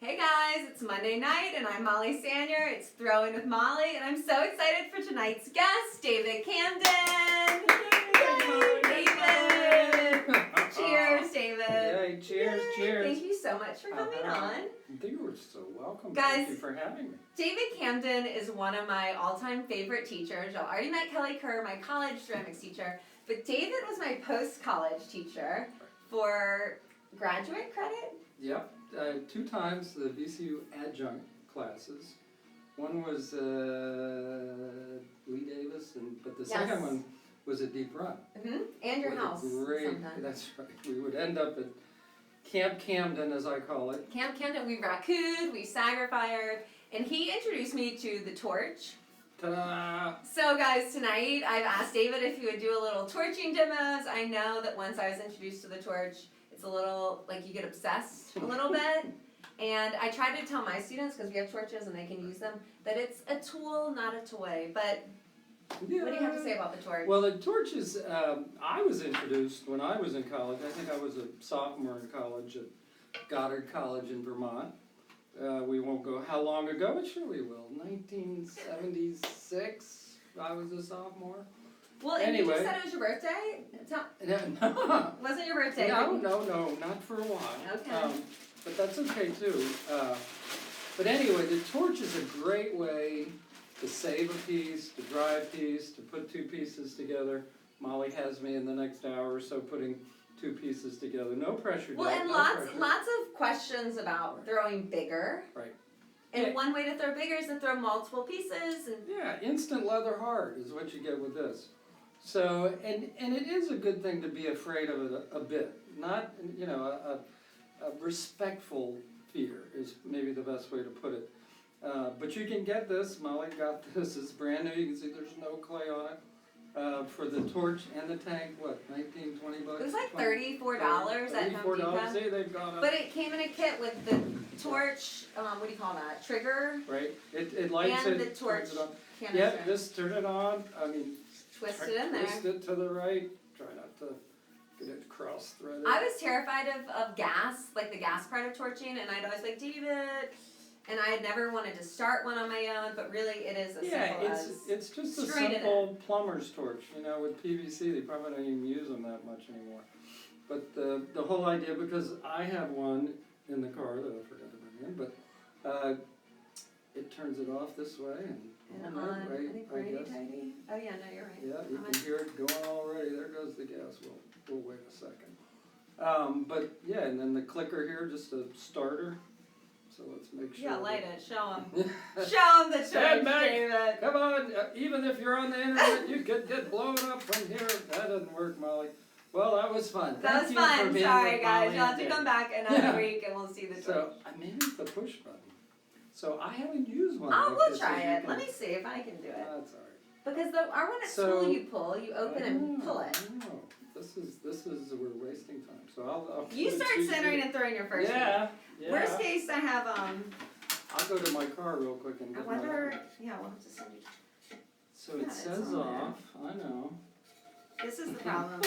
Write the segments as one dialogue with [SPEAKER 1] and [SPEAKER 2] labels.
[SPEAKER 1] Hey guys, it's Monday night and I'm Molly Sanier. It's Throwing with Molly and I'm so excited for tonight's guest, David Camden. Yay, David! Cheers, David.
[SPEAKER 2] Yay, cheers,
[SPEAKER 1] Yay.
[SPEAKER 2] cheers.
[SPEAKER 1] Thank you so much for coming on.
[SPEAKER 2] You were so welcome.
[SPEAKER 1] Guys,
[SPEAKER 2] thank you for having me.
[SPEAKER 1] David Camden is one of my all-time favorite teachers. Y'all already met Kelly Kerr, my college ceramics teacher, but David was my post-college teacher for graduate credit.
[SPEAKER 2] Yep, 2 times the VCU adjunct classes. One was Lee Davis, but the second one was at Deep Run.
[SPEAKER 1] And your house.
[SPEAKER 2] Sometimes. That's right. We would end up at Camp Camden, as I call it.
[SPEAKER 1] Camp Camden, we raccooned, we sagrified, and he introduced me to the torch.
[SPEAKER 2] Ta-da!
[SPEAKER 1] So guys, tonight I've asked David if he would do a little torching demos. I know that once I was introduced to the torch, it's a little, like you get obsessed a little bit. And I try to tell my students, because we have torches and they can use them, that it's a tool, not a toy. But
[SPEAKER 2] Yeah.
[SPEAKER 1] what do you have to say about the torch?
[SPEAKER 2] Well, the torch is, I was introduced when I was in college. I think I was a sophomore in college at Goddard College in Vermont. We won't go how long ago, but sure we will. 1976, I was a sophomore.
[SPEAKER 1] Well, and
[SPEAKER 2] anyway,
[SPEAKER 1] you just said it was your birthday? Wasn't your birthday?
[SPEAKER 2] No, not for a while.
[SPEAKER 1] Okay.
[SPEAKER 2] But that's okay too. But anyway, the torch is a great way to save a piece, to dry a piece, to put 2 pieces together. Molly has me in the next hour or so putting 2 pieces together. No pressure.
[SPEAKER 1] Well, and lots of questions about throwing bigger.
[SPEAKER 2] Right.
[SPEAKER 1] And one way to throw bigger is to throw multiple pieces. And
[SPEAKER 2] yeah, instant leather hard is what you get with this. So, and it is a good thing to be afraid of it a bit. Not, a respectful fear is maybe the best way to put it. But you can get this. Molly got this. It's brand new. You can see there's no clay on it. For the torch and the tank, what, $19, $20?
[SPEAKER 1] It was like $34 at Home Depot.
[SPEAKER 2] See, they've got a...
[SPEAKER 1] But it came in a kit with the torch, what do you call that, trigger?
[SPEAKER 2] Right. It lights
[SPEAKER 1] and
[SPEAKER 2] it.
[SPEAKER 1] the torch
[SPEAKER 2] turns it on.
[SPEAKER 1] canister.
[SPEAKER 2] Yep, just turn it on.
[SPEAKER 1] Twist it in there.
[SPEAKER 2] Twist it to the right. Try not to get it cross-threaded.
[SPEAKER 1] I was terrified of gas, like the gas part of torching, and I'd always like, David... And I had never wanted to start one on my own, but really it is as simple as
[SPEAKER 2] it's just a simple plumber's torch. With PVC, they probably don't even use them that much anymore. But the whole idea, because I have one in the car that I forgot to bring in, but it turns it off this way and on,
[SPEAKER 1] I
[SPEAKER 2] right?
[SPEAKER 1] think
[SPEAKER 2] I guess.
[SPEAKER 1] tighty. Oh yeah, no, you're right.
[SPEAKER 2] Yeah, you can hear it going already. There goes the gas. We'll wait a second. But yeah, and then the clicker here, just a starter. So let's make sure.
[SPEAKER 1] Yeah, light it. Show them. Show them the torch, David.
[SPEAKER 2] Come on. Even if you're on the internet, you could get blown up from here. That doesn't work, Molly. Well, that was fun.
[SPEAKER 1] That was fun. Sorry, guys. You'll have to come back another week and we'll see the torch.
[SPEAKER 2] So maybe it's the push button. So I haven't used one.
[SPEAKER 1] Oh, we'll try it. Let me see if I can do it.
[SPEAKER 2] That's all right.
[SPEAKER 1] Because our one is tool you pull. You open and pull it.
[SPEAKER 2] No. This is we're wasting time. So I'll
[SPEAKER 1] you start centering and throwing your first.
[SPEAKER 2] Yeah.
[SPEAKER 1] Worst case, I have
[SPEAKER 2] I'll go to my car real quick and get
[SPEAKER 1] I wonder. Yeah, we'll have to send you.
[SPEAKER 2] So it says off. I know.
[SPEAKER 1] This is the problem.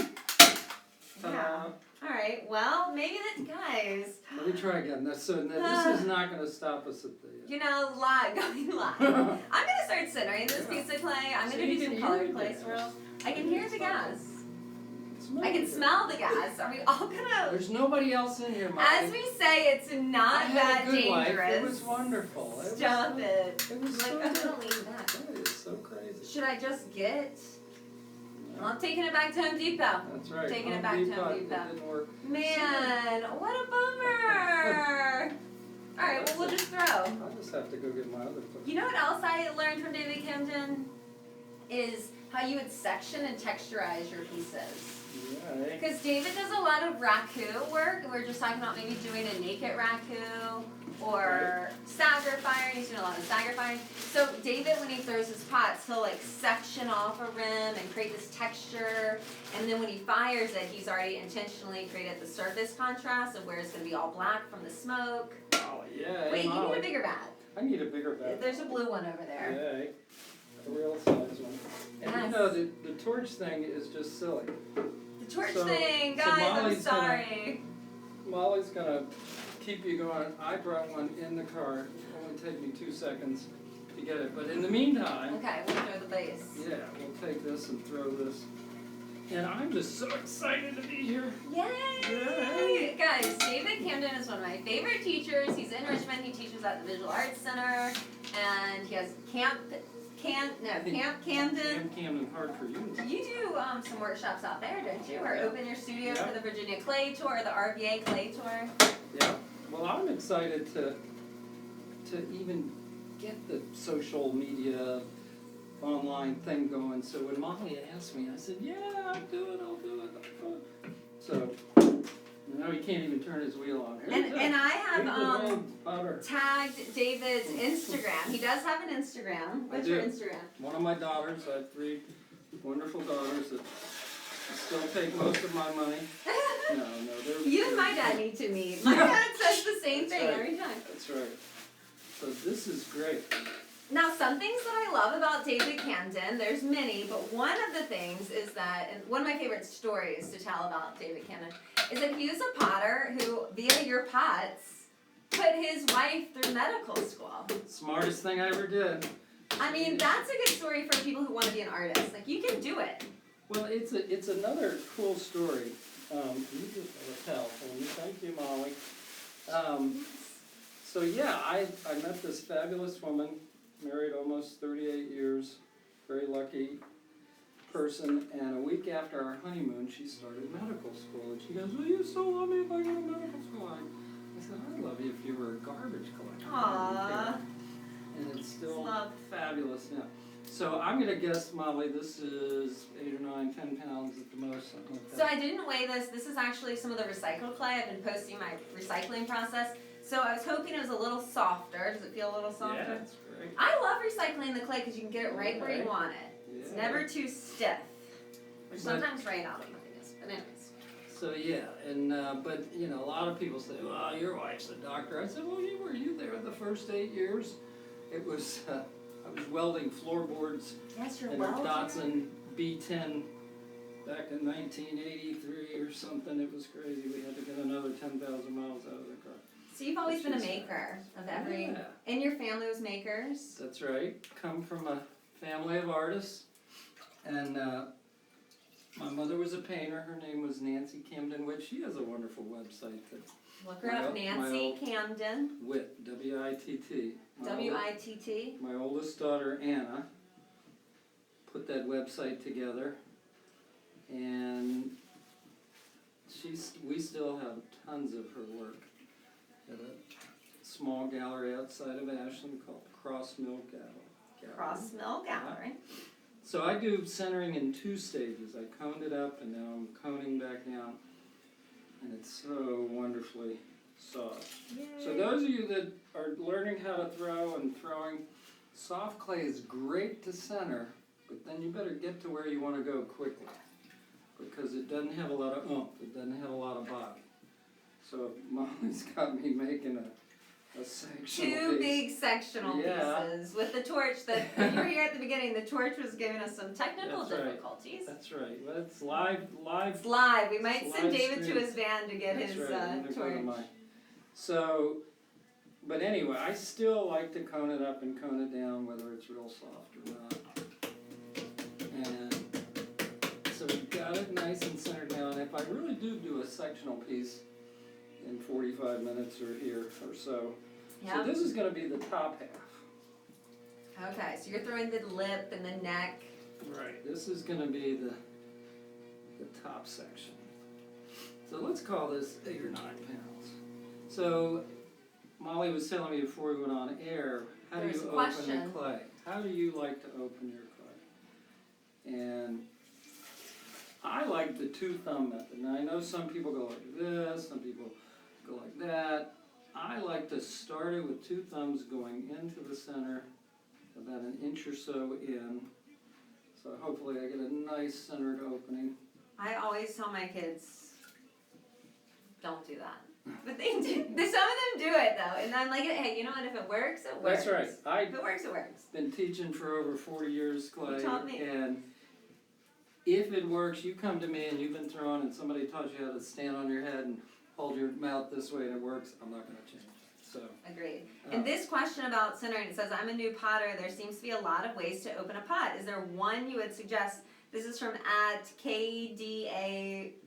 [SPEAKER 2] Ta-da.
[SPEAKER 1] Yeah. All right. Well, maybe guys.
[SPEAKER 2] Let me try again. This is not going to stop us at the.
[SPEAKER 1] Going live. I'm gonna start centering this piece of clay. I'm gonna do some colored clay swirls. I can hear the gas. I can smell the gas. Are we all gonna?
[SPEAKER 2] There's nobody else in here, Molly.
[SPEAKER 1] As we say, it's not that dangerous.
[SPEAKER 2] Life. It was wonderful.
[SPEAKER 1] Stop it.
[SPEAKER 2] It was
[SPEAKER 1] I'm gonna lean back.
[SPEAKER 2] That is so crazy.
[SPEAKER 1] Should I just get? Well, I'm taking it back to Home Depot.
[SPEAKER 2] That's right.
[SPEAKER 1] Taking it back to Home Depot.
[SPEAKER 2] It didn't work.
[SPEAKER 1] Man, what a bummer. All right, well, we'll just throw.
[SPEAKER 2] I'll just have to go get my other foot.
[SPEAKER 1] You know what else I learned from David Camden? Is how you would section and texturize your pieces.
[SPEAKER 2] Yeah.
[SPEAKER 1] Because David does a lot of raku work. We're just talking about maybe doing a naked raku or sagrifier. He's doing a lot of sagrifiering. So David, when he throws his pots, he'll like section off a rim and create this texture. And then when he fires it, he's already intentionally created the surface contrast of where it's going to be all black from the smoke.
[SPEAKER 2] Oh, yeah.
[SPEAKER 1] Wait, you need a bigger bat.
[SPEAKER 2] I need a bigger bat.
[SPEAKER 1] There's a blue one over there.
[SPEAKER 2] Yeah, a real size one. And the torch thing is just silly.
[SPEAKER 1] The torch thing, guys, I'm sorry.
[SPEAKER 2] Molly's gonna keep you going, I brought one in the car. It only take me 2 seconds to get it. But in the meantime,
[SPEAKER 1] Okay, we'll throw the base.
[SPEAKER 2] yeah, we'll take this and throw this. And I'm just so excited to be here.
[SPEAKER 1] Yay!
[SPEAKER 2] Yay!
[SPEAKER 1] Guys, David Camden is one of my favorite teachers. He's in Richmond. He teaches at the Visual Arts Center, and he has Camp Camden.
[SPEAKER 2] Camp Camden, hard for you.
[SPEAKER 1] You do some workshops out there, don't you? Or
[SPEAKER 2] Yeah.
[SPEAKER 1] open your studio
[SPEAKER 2] Yeah.
[SPEAKER 1] for the Virginia Clay Tour, or the RVA Clay Tour.
[SPEAKER 2] Yeah. Well, I'm excited to even get the social media online thing going. So when Molly asked me, I said, yeah, I'll do it. So now he can't even turn his wheel on.
[SPEAKER 1] And I have
[SPEAKER 2] Butter.
[SPEAKER 1] tagged David's Instagram. He does have an Instagram. What's your Instagram?
[SPEAKER 2] One of my daughters, I have 3 wonderful daughters that still take most of my money. No, they're...
[SPEAKER 1] You and my dad need to meet. My dad says the same thing every time.
[SPEAKER 2] That's right. So this is great.
[SPEAKER 1] Now, some things that I love about David Camden, there's many, but one of the things is that, and one of my favorite stories to tell about David Camden, is that he was a potter who, via your pots, put his wife through medical school.
[SPEAKER 2] Smartest thing I ever did.
[SPEAKER 1] I mean, that's a good story for people who want to be an artist. Like, you can do it.
[SPEAKER 2] Well, it's another cool story. You just tell. Thank you, Molly. So yeah, I met this fabulous woman, married almost 38 years, very lucky person, and a week after our honeymoon, she started medical school, and she goes, will you still love me if I go to medical school? I said, I'd love you if you were a garbage collector.
[SPEAKER 1] Aww.
[SPEAKER 2] And it's still
[SPEAKER 1] Love.
[SPEAKER 2] fabulous now. So I'm going to guess, Molly, this is 8 or 9, 10 pounds at the most, something like that.
[SPEAKER 1] So I didn't weigh this. This is actually some of the recycled clay. I've been posting my recycling process. So I was hoping it was a little softer. Does it feel a little softer?
[SPEAKER 2] Yeah, that's great.
[SPEAKER 1] I love recycling the clay because you can get it right where you want it. It's
[SPEAKER 2] Yeah.
[SPEAKER 1] never too stiff, which sometimes right out of my is. But anyways.
[SPEAKER 2] So yeah, and but you know, a lot of people say, "Well, your wife's a doctor." I said, "Well, were you there the first 8 years?" It was I was welding floorboards
[SPEAKER 1] Yes, you're
[SPEAKER 2] in a
[SPEAKER 1] well.
[SPEAKER 2] Datsun B10 back in 1983 or something. It was crazy. We had to get another 10,000 miles out of the car.
[SPEAKER 1] So you've always been a maker of every.
[SPEAKER 2] Yeah.
[SPEAKER 1] And your family was makers.
[SPEAKER 2] That's right. Come from a family of artists, and my mother was a painter. Her name was Nancy Camden, which she has a wonderful website that
[SPEAKER 1] Look her up, Nancy Camden.
[SPEAKER 2] WITT, W-I-T-T.
[SPEAKER 1] W-I-T-T.
[SPEAKER 2] My oldest daughter, Anna, put that website together, and we still have tons of her work at a small gallery outside of Ashland called Cross Mill Gallery.
[SPEAKER 1] Cross Mill Gallery.
[SPEAKER 2] So I do centering in 2 stages. I coned it up, and now I'm coning back down, and it's so wonderfully soft.
[SPEAKER 1] Yay.
[SPEAKER 2] So those of you that are learning how to throw and throwing, soft clay is great to center, but then you better get to where you want to go quickly, because it doesn't have a lot of oomph, it doesn't have a lot of body. So Molly's got me making a sectional
[SPEAKER 1] 2
[SPEAKER 2] piece.
[SPEAKER 1] big sectional pieces with the torch that, when you were here at the beginning, the torch was giving us some technical
[SPEAKER 2] That's right.
[SPEAKER 1] difficulties.
[SPEAKER 2] That's right. Well, it's live.
[SPEAKER 1] It's live. We might
[SPEAKER 2] It's
[SPEAKER 1] send
[SPEAKER 2] live
[SPEAKER 1] David
[SPEAKER 2] stream.
[SPEAKER 1] to his van to get
[SPEAKER 2] That's
[SPEAKER 1] his
[SPEAKER 2] right. I'm gonna go to
[SPEAKER 1] torch.
[SPEAKER 2] mine. So, but anyway, I still like to cone it up and cone it down, whether it's real soft or not. And so we've got it nice and centered down. If I really do a sectional piece in 45 minutes or here or so.
[SPEAKER 1] Yeah.
[SPEAKER 2] So this is going to be the top half.
[SPEAKER 1] Okay, so you're throwing the lip and the neck.
[SPEAKER 2] Right. This is going to be the top section. So let's call this 8 or 9 pounds. So Molly was telling me before we went on air, how do
[SPEAKER 1] There's
[SPEAKER 2] you
[SPEAKER 1] a
[SPEAKER 2] open
[SPEAKER 1] question.
[SPEAKER 2] the clay? How do you like to open your clay? And I like the 2-thumb method. Now I know some people go like this, some people go like that. I like to start it with 2 thumbs going into the center, about an inch or so in. So hopefully I get a nice centered opening.
[SPEAKER 1] I always tell my kids, don't do that. But they do. Some of them do it though, and I'm like, hey, you know what? If it works, it works.
[SPEAKER 2] That's right.
[SPEAKER 1] If it works, it works.
[SPEAKER 2] I've been teaching for over 40 years, Clay.
[SPEAKER 1] You taught me.
[SPEAKER 2] And if it works, you come to me and you've been throwing and somebody taught you how to stand on your head and hold your mouth this way and it works, I'm not gonna change it, so.
[SPEAKER 1] Agreed. And this question about centering, it says, I'm a new potter, there seems to be a lot of ways to open a pot. Is there one you would suggest? This is from at KD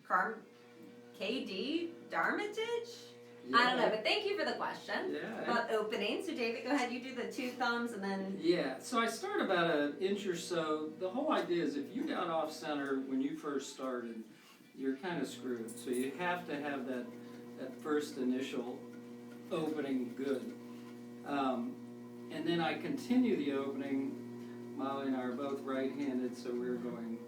[SPEAKER 1] Darmitage? I don't know, but thank you for the question about opening. So David, go ahead, you do the 2 thumbs and then.
[SPEAKER 2] Yeah, so I start about an inch or so. The whole idea is if you got off center when you first started, you're kind of screwed. So you have to have that first initial opening good. And then I continue the opening. Molly and I are both right-handed, so we're going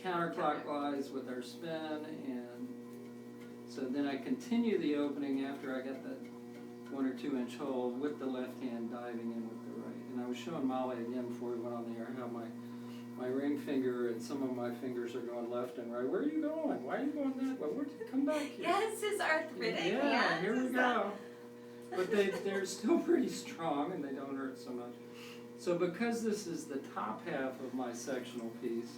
[SPEAKER 2] counterclockwise with our spin, and so then I continue the opening after I get that 1 or 2 inch hole with the left hand diving in with the right. And I was showing Molly again before we went on the air how my ring finger and some of my fingers are going left and right. Where are you going? Why are you going that way? Where'd you come back here?
[SPEAKER 1] Yes, his arthritic.
[SPEAKER 2] Yeah, here we go. But they're still pretty strong and they don't hurt so much. So because this is the top half of my sectional piece,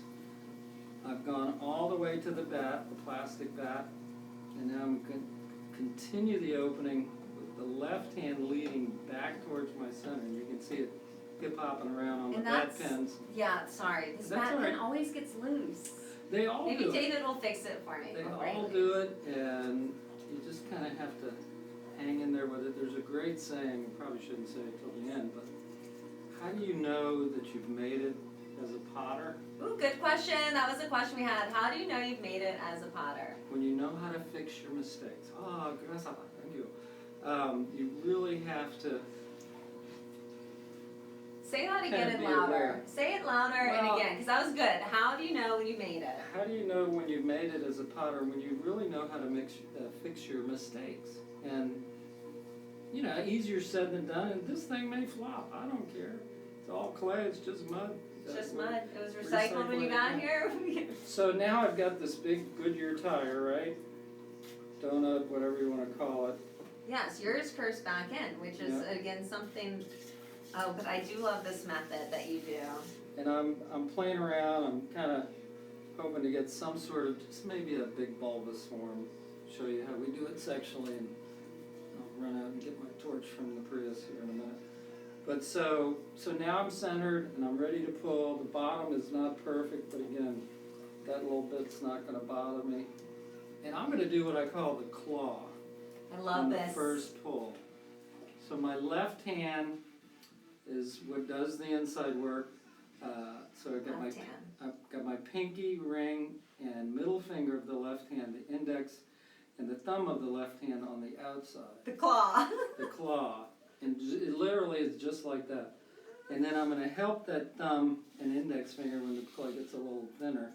[SPEAKER 2] I've gone all the way to the bat, the plastic bat, and now I'm going to continue the opening with the left hand leading back towards my center. And you can see it hip-hopping around on the bat pins.
[SPEAKER 1] Yeah, sorry. This bat pin always gets loose.
[SPEAKER 2] They all do it.
[SPEAKER 1] Maybe David will fix it for me.
[SPEAKER 2] They all do it, and you just kind of have to hang in there with it. There's a great saying, I probably shouldn't say it till the end, but how do you know that you've made it as a potter?
[SPEAKER 1] Ooh, good question. That was the question we had. How do you know you've made it as a potter?
[SPEAKER 2] When you know how to fix your mistakes. Oh, gracias. Thank you. You really have to.
[SPEAKER 1] Say that again and louder. Say it louder and again, because that was good. How do you know when you made it?
[SPEAKER 2] How do you know when you've made it as a potter? When you really know how to fix your mistakes. And, you know, easier said than done. And this thing may flop. I don't care. It's all clay. It's just mud.
[SPEAKER 1] It's just mud. It was recycled when you got here.
[SPEAKER 2] So now I've got this big Goodyear tire, right? Donut, whatever you want to call it.
[SPEAKER 1] Yes, yours curves back in, which is, again, something. Oh, but I do love this method that you do.
[SPEAKER 2] And I'm playing around. I'm kind of hoping to get some sort of, just maybe a big bulbous form. Show you how we do it sectionally, and I'll run out and get my torch from the Prius here in a minute. But so now I'm centered and I'm ready to pull. The bottom is not perfect, but again, that little bit's not going to bother me. And I'm going to do what I call the claw.
[SPEAKER 1] I love this.
[SPEAKER 2] On the first pull. So my left hand is what does the inside work. So I've got my pinky, ring, and middle finger of the left hand, the index, and the thumb of the left hand on the outside.
[SPEAKER 1] The claw.
[SPEAKER 2] The claw. And it literally is just like that. And then I'm going to help that thumb and index finger when the clay gets a little thinner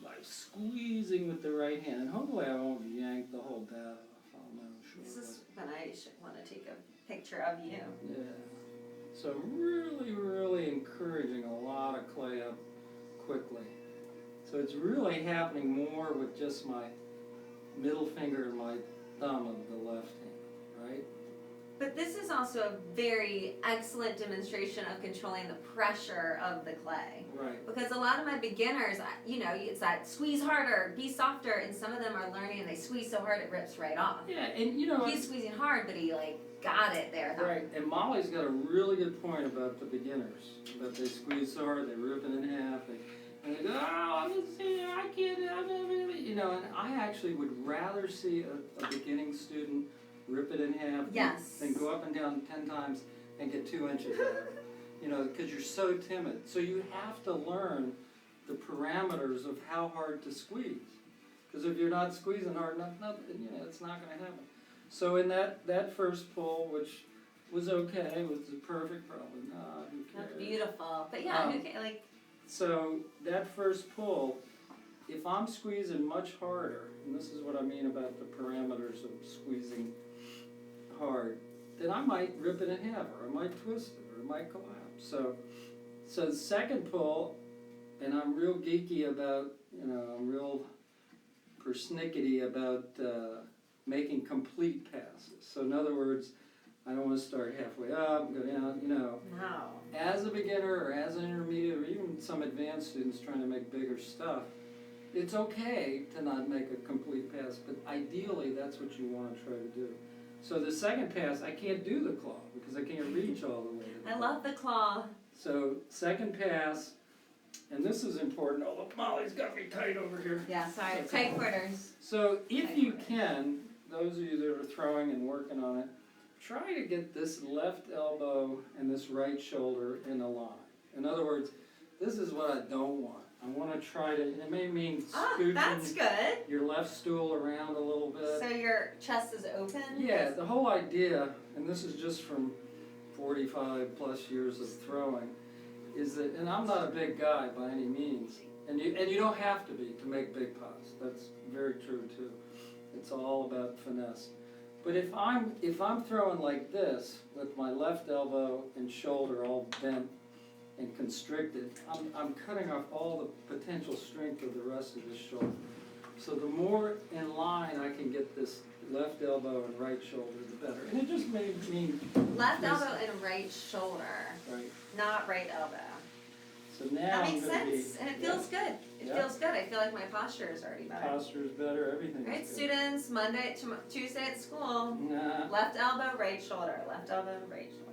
[SPEAKER 2] by squeezing with the right hand. And hopefully I won't yank the whole dad off. I'm not sure.
[SPEAKER 1] This is when I should want to take a picture of you.
[SPEAKER 2] Yeah. So really, really encouraging a lot of clay up quickly. So it's really happening more with just my middle finger and my thumb of the left hand, right?
[SPEAKER 1] But this is also a very excellent demonstration of controlling the pressure of the clay.
[SPEAKER 2] Right.
[SPEAKER 1] Because a lot of my beginners, you know, it's that squeeze harder, be softer, and some of them are learning and they squeeze so hard it rips right off.
[SPEAKER 2] Yeah, and you know,
[SPEAKER 1] he's squeezing hard, but he got it there.
[SPEAKER 2] Right, and Molly's got a really good point about the beginners. That they squeeze so hard, they rip it in half, and they go, oh, I can't, you know, and I actually would rather see a beginning student rip it in half than go up and down 10 times and get 2 inches out of it. You know, because you're so timid. So you have to learn the parameters of how hard to squeeze. Because if you're not squeezing hard enough, you know, it's not going to happen. So in that first pull, which was okay, was perfect, probably not. Who cares?
[SPEAKER 1] That's beautiful. But yeah, who cares?
[SPEAKER 2] So that first pull, if I'm squeezing much harder, and this is what I mean about the parameters of squeezing hard, then I might rip it in half, or I might twist it, or it might collapse. So the second pull, and I'm real geeky about, you know, I'm real persnickety about making complete passes. So in other words, I don't want to start halfway up, go down, you know.
[SPEAKER 1] No.
[SPEAKER 2] As a beginner or as an intermediate or even some advanced students trying to make bigger stuff, It's okay to not make a complete pass, but ideally, that's what you wanna try to do. So the second pass, I can't do the claw, because I can't reach all the way to the
[SPEAKER 1] I love the claw.
[SPEAKER 2] So, second pass, and this is important, although Molly's got me tight over here.
[SPEAKER 1] Yeah, sorry,
[SPEAKER 2] That's
[SPEAKER 1] tight
[SPEAKER 2] all.
[SPEAKER 1] quarters.
[SPEAKER 2] So if you can, those of you that are throwing and working on it, try to get this left elbow and this right shoulder in a line. In other words, this is what I don't want. I want to try to, it may mean
[SPEAKER 1] That's
[SPEAKER 2] scooching
[SPEAKER 1] good.
[SPEAKER 2] your left stool around a little bit.
[SPEAKER 1] So your chest is open?
[SPEAKER 2] Yeah, the whole idea, and this is just from 45 plus years of throwing, is that, and I'm not a big guy by any means, and you don't have to be to make big pots. That's very true too. It's all about finesse. But if I'm throwing like this with my left elbow and shoulder all bent and constricted, I'm cutting off all the potential strength of the rest of the shoulder. So the more in line I can get this left elbow and right shoulder, the better. And it just may mean
[SPEAKER 1] Left elbow and right shoulder,
[SPEAKER 2] right.
[SPEAKER 1] not right elbow.
[SPEAKER 2] So now
[SPEAKER 1] That
[SPEAKER 2] I'm
[SPEAKER 1] makes
[SPEAKER 2] gonna
[SPEAKER 1] sense, and it feels good. It feels good. I feel like my posture is already better.
[SPEAKER 2] Posture's better, everything's
[SPEAKER 1] Right,
[SPEAKER 2] good.
[SPEAKER 1] students, Monday to Tuesday at school,
[SPEAKER 2] Nah.
[SPEAKER 1] left elbow, right shoulder, left elbow, right shoulder.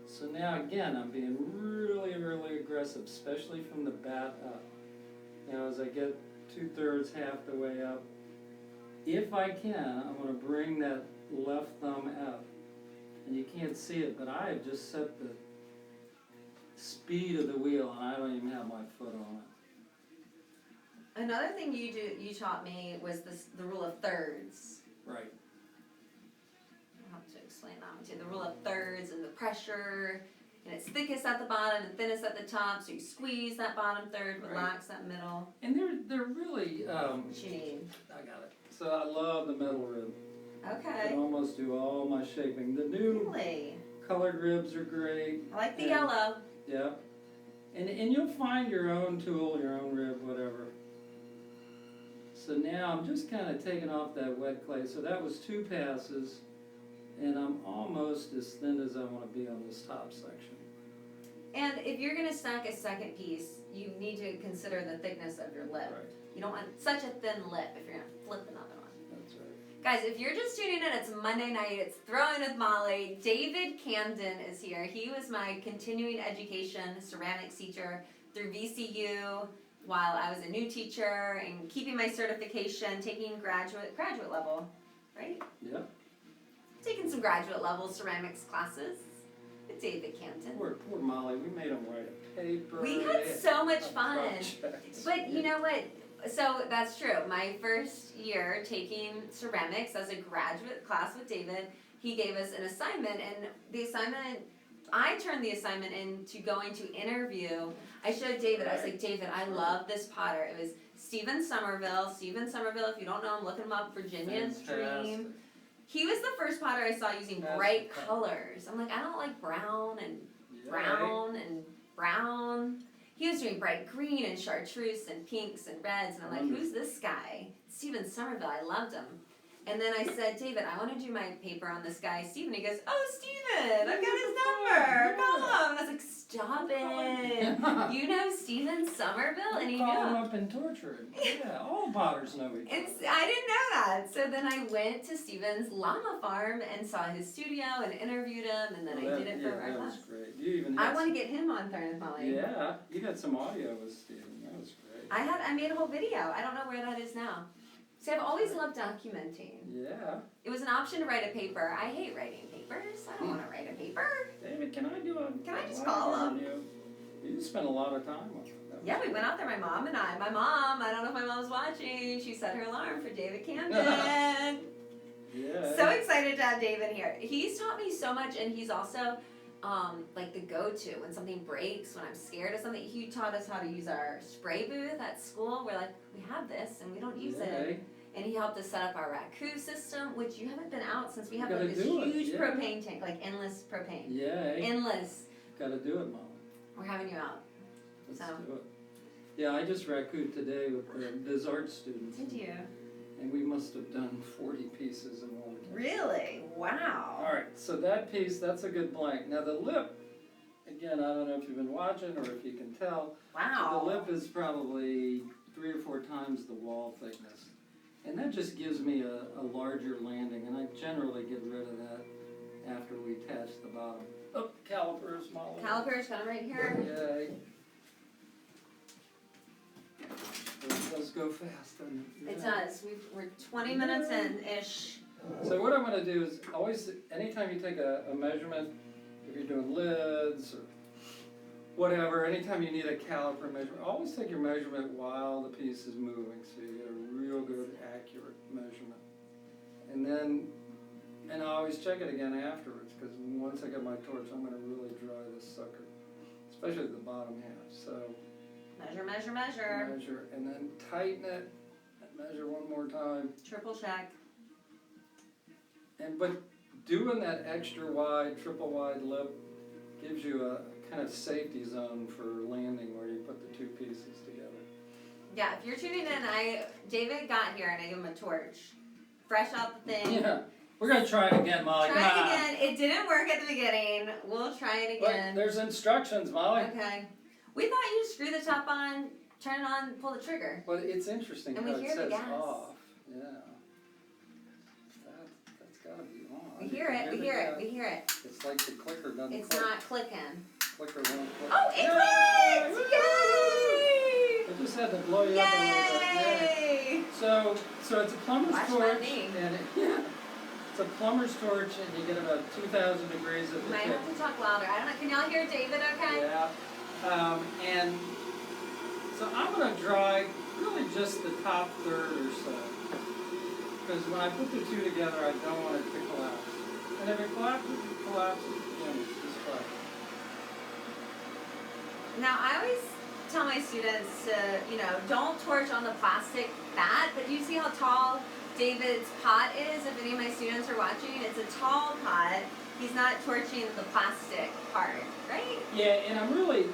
[SPEAKER 2] So now again, I'm being really, really aggressive, especially from the bat up. Now as I get 2/3, half the way up, if I can, I'm gonna bring that left thumb out. And you can't see it, but I have just set the speed of the wheel and I don't even have my foot on it.
[SPEAKER 1] Another thing you taught me was the rule of thirds.
[SPEAKER 2] Right.
[SPEAKER 1] I'll have to explain that one too. The rule of thirds and the pressure, and it's thickest at the bottom and thinnest at the top. So you squeeze that bottom third, relax that middle.
[SPEAKER 2] And they're really,
[SPEAKER 1] What you need?
[SPEAKER 2] I got it. So I love the metal rib. I
[SPEAKER 1] Okay.
[SPEAKER 2] can almost do all my shaping. The new
[SPEAKER 1] Really?
[SPEAKER 2] colored ribs are great.
[SPEAKER 1] I like the
[SPEAKER 2] And-
[SPEAKER 1] yellow.
[SPEAKER 2] Yeah. And you'll find your own tool, your own rib, whatever. So now I'm just kind of taking off that wet clay. So that was 2 passes, and I'm almost as thin as I want to be on this top section.
[SPEAKER 1] And if you're gonna stack a second piece, you need to consider the thickness of your lip.
[SPEAKER 2] Right.
[SPEAKER 1] You don't want such a thin lip if you're gonna flip another one.
[SPEAKER 2] That's right.
[SPEAKER 1] Guys, if you're just tuning in, it's Monday night, it's Throwing with Molly. David Camden is here. He was my continuing education ceramics teacher through VCU while I was a new teacher and keeping my certification, taking graduate level, right?
[SPEAKER 2] Yeah.
[SPEAKER 1] Taking some graduate level ceramics classes with David Camden.
[SPEAKER 2] Poor Molly. We made him write a paper.
[SPEAKER 1] We had so much
[SPEAKER 2] a
[SPEAKER 1] fun.
[SPEAKER 2] project.
[SPEAKER 1] But you know what? So that's true. My first year taking ceramics as a graduate class with David, he gave us an assignment, and the assignment, I turned the assignment into going to interview. I showed David, I was like, David, I love this potter. It was Stephen Somerville. Stephen Somerville, if you don't know him, look him up, Virginia's Dream. He was the first potter I saw using bright colors. I'm like, I don't like brown and brown and brown. He was doing bright green and chartreuse and pinks and reds, and I'm like, who's this guy? Stephen Somerville, I loved him. And then I said, David, I want to do my paper on this guy, Stephen. He goes, oh, Stephen, I've got his number. Call him. And I was like, stop it. You know Stephen Somerville? And he knew
[SPEAKER 2] Call him
[SPEAKER 1] him.
[SPEAKER 2] up and torture him. Yeah, all potters know each other.
[SPEAKER 1] I didn't know that. So then I went to Stephen's llama farm and saw his studio and interviewed him, and then I did it for our
[SPEAKER 2] that
[SPEAKER 1] class.
[SPEAKER 2] was great. You even
[SPEAKER 1] I
[SPEAKER 2] had
[SPEAKER 1] want to get him on Throwing with Molly.
[SPEAKER 2] Yeah, you had some audio with Stephen. That was great.
[SPEAKER 1] I made a whole video. I don't know where that is now. See, I've always loved documenting.
[SPEAKER 2] Yeah.
[SPEAKER 1] It was an option to write a paper. I hate writing papers. I don't want to write a paper.
[SPEAKER 2] David, can I do a?
[SPEAKER 1] Can I just
[SPEAKER 2] live
[SPEAKER 1] call him?
[SPEAKER 2] interview? You spent a lot of time with him. That was
[SPEAKER 1] Yeah, we
[SPEAKER 2] great.
[SPEAKER 1] went out there, my mom and I. My mom, I don't know if my mom's watching. She set her alarm for David Camden.
[SPEAKER 2] Yeah.
[SPEAKER 1] So excited to have David here. He's taught me so much, and he's also like the go-to when something breaks, when I'm scared of something. He taught us how to use our spray booth at school. We're like, we have this and we don't use it. And he helped us set up our raku system, which you haven't been out since we have like this huge propane tank, like endless propane.
[SPEAKER 2] Yeah.
[SPEAKER 1] Endless.
[SPEAKER 2] Gotta do it, Mom.
[SPEAKER 1] We're having you out.
[SPEAKER 2] Let's
[SPEAKER 1] So.
[SPEAKER 2] do it. Yeah, I just raku'd today with the Biz Art students.
[SPEAKER 1] Did you?
[SPEAKER 2] And we must have done 40 pieces in one day.
[SPEAKER 1] Really? Wow.
[SPEAKER 2] All right, so that piece, that's a good blank. Now the lip, again, I don't know if you've been watching or if you can tell.
[SPEAKER 1] Wow.
[SPEAKER 2] The lip is probably 3 or 4 times the wall thickness. And that just gives me a larger landing, and I generally get rid of that after we attach the bottom. Oh, calipers, Molly.
[SPEAKER 1] Calipers, got them right here.
[SPEAKER 2] Yay. It does go fast, doesn't it?
[SPEAKER 1] It does. We're 20 minutes in-ish.
[SPEAKER 2] So what I'm going to do is always, anytime you take a measurement, if you're doing lids or whatever, anytime you need a caliper measurement, always take your measurement while the piece is moving so you get a real good, accurate measurement. And I always check it again afterwards, because once I get my torch, I'm going to really dry this sucker, especially the bottom half. So
[SPEAKER 1] Measure, measure, measure.
[SPEAKER 2] measure, and then tighten it, and measure one more time.
[SPEAKER 1] Triple check.
[SPEAKER 2] But doing that extra wide, triple wide lip gives you a kind of safety zone for landing where you put the 2 pieces together.
[SPEAKER 1] Yeah, if you're tuning in, David got here and I gave him a torch. Fresh out the thing.
[SPEAKER 2] Yeah, we're gonna try it again, Molly.
[SPEAKER 1] Try it again. It didn't work at the beginning. We'll try it again.
[SPEAKER 2] But there's instructions, Molly.
[SPEAKER 1] Okay. We thought you'd screw the top on, turn it on, pull the trigger.
[SPEAKER 2] Well, it's interesting
[SPEAKER 1] And
[SPEAKER 2] how
[SPEAKER 1] we
[SPEAKER 2] it
[SPEAKER 1] hear the
[SPEAKER 2] says
[SPEAKER 1] gas.
[SPEAKER 2] off. Yeah. That's gotta be on.
[SPEAKER 1] We hear it, we hear it, we hear it.
[SPEAKER 2] It's like the clicker doesn't
[SPEAKER 1] It's
[SPEAKER 2] click.
[SPEAKER 1] not clicking.
[SPEAKER 2] Clicker won't click.
[SPEAKER 1] Oh, it clicked! Yay!
[SPEAKER 2] I just had to blow you up a little bit.
[SPEAKER 1] Yay!
[SPEAKER 2] So it's a plumber's
[SPEAKER 1] Watch my
[SPEAKER 2] torch,
[SPEAKER 1] knee.
[SPEAKER 2] and it's a plumber's torch, and you get about 2,000 degrees at
[SPEAKER 1] You
[SPEAKER 2] the
[SPEAKER 1] might
[SPEAKER 2] tip.
[SPEAKER 1] have to talk louder. I don't know. Can y'all hear David okay?
[SPEAKER 2] Yeah. And so I'm going to dry really just the top third or so, because when I put the 2 together, I don't want it to collapse. And if it collapses, it collapses. Just fine.
[SPEAKER 1] Now, I always tell my students to, don't torch on the plastic bat, but do you see how tall David's pot is? If any of my students are watching, it's a tall pot. He's not torching the plastic part, right?
[SPEAKER 2] Yeah, and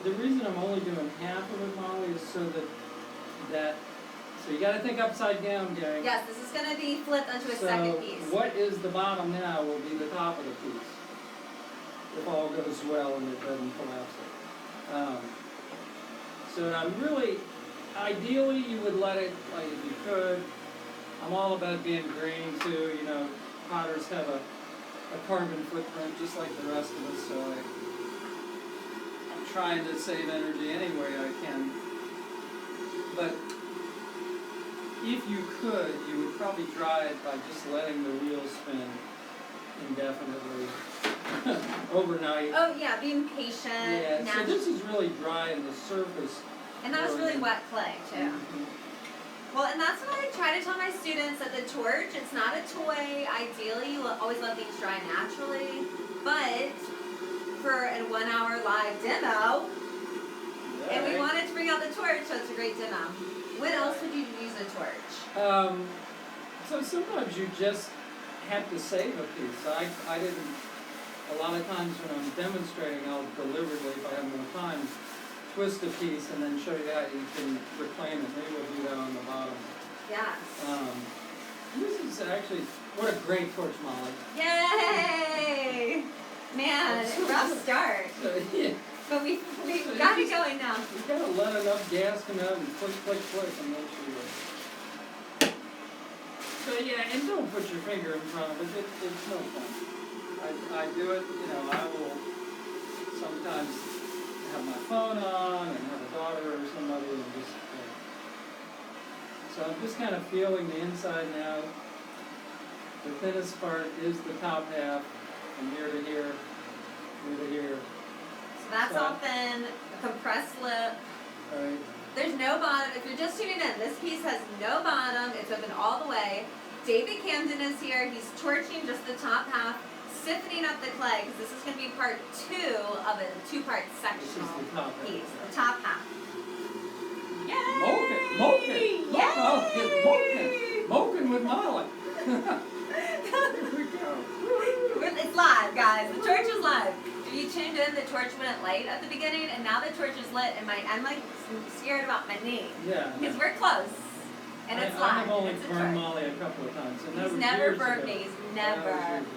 [SPEAKER 2] the reason I'm only doing half of it, Molly, is so so you got to think upside down, gang.
[SPEAKER 1] Yes, this is going to be flipped onto a
[SPEAKER 2] So
[SPEAKER 1] second piece.
[SPEAKER 2] what is the bottom now will be the top of the piece, if all goes well and it doesn't collapse. So I'm really, ideally you would let it, like if you could. I'm all about being green too, potters have a carbon footprint just like the rest of us, so I'm trying to save energy any way I can. But if you could, you would probably dry it by just letting the wheel spin indefinitely overnight.
[SPEAKER 1] Oh yeah, being patient.
[SPEAKER 2] Yeah, so this is really dry in the surface.
[SPEAKER 1] And that was really wet clay too.
[SPEAKER 2] Mm-hmm.
[SPEAKER 1] Well, and that's what I try to tell my students, that the torch, it's not a toy. Ideally, you always let things dry naturally. But for a 1 hour live demo, and we wanted to bring out the torch, so it's a great demo. What else would you use a torch?
[SPEAKER 2] So sometimes you just have to save a piece. I didn't, a lot of times when I'm demonstrating, I'll deliberately, if I have more time, twist a piece and then show you how you can reclaim it. Maybe we'll do that on the bottom.
[SPEAKER 1] Yes.
[SPEAKER 2] This is actually, what a great torch, Molly.
[SPEAKER 1] Yay! Man, rough start.
[SPEAKER 2] Yeah.
[SPEAKER 1] But we got it going now.
[SPEAKER 2] You gotta let enough gas come out and click, click, click, and then she will. So yeah, and don't put your finger in front of it. It's no fun. I do it, I will sometimes have my phone on and have a daughter or somebody and just, so I'm just kind of feeling the inside now. The thinnest part is the top half, from here to here, here to here.
[SPEAKER 1] So that's all thin, compressed lip.
[SPEAKER 2] Right.
[SPEAKER 1] There's no bottom. If you're just tuning in, this piece has no bottom. It's open all the way. David Camden is here. He's torching just the top half, sifting up the clay, because this is going to be part 2 of a 2-part sectional piece. The top half. Yay!
[SPEAKER 2] Moking with Molly. Here we go.
[SPEAKER 1] It's live, guys. The torch is live. If you tuned in, the torch wouldn't light at the beginning, and now the torch is lit, and I'm like scared about my knee.
[SPEAKER 2] Yeah.
[SPEAKER 1] Because we're close, and it's live.
[SPEAKER 2] I have only
[SPEAKER 1] It's a
[SPEAKER 2] burned
[SPEAKER 1] torch.
[SPEAKER 2] Molly a couple of times. And that
[SPEAKER 1] He's
[SPEAKER 2] was
[SPEAKER 1] never
[SPEAKER 2] years
[SPEAKER 1] burned
[SPEAKER 2] ago.
[SPEAKER 1] me. He's
[SPEAKER 2] That was
[SPEAKER 1] never.
[SPEAKER 2] years ago.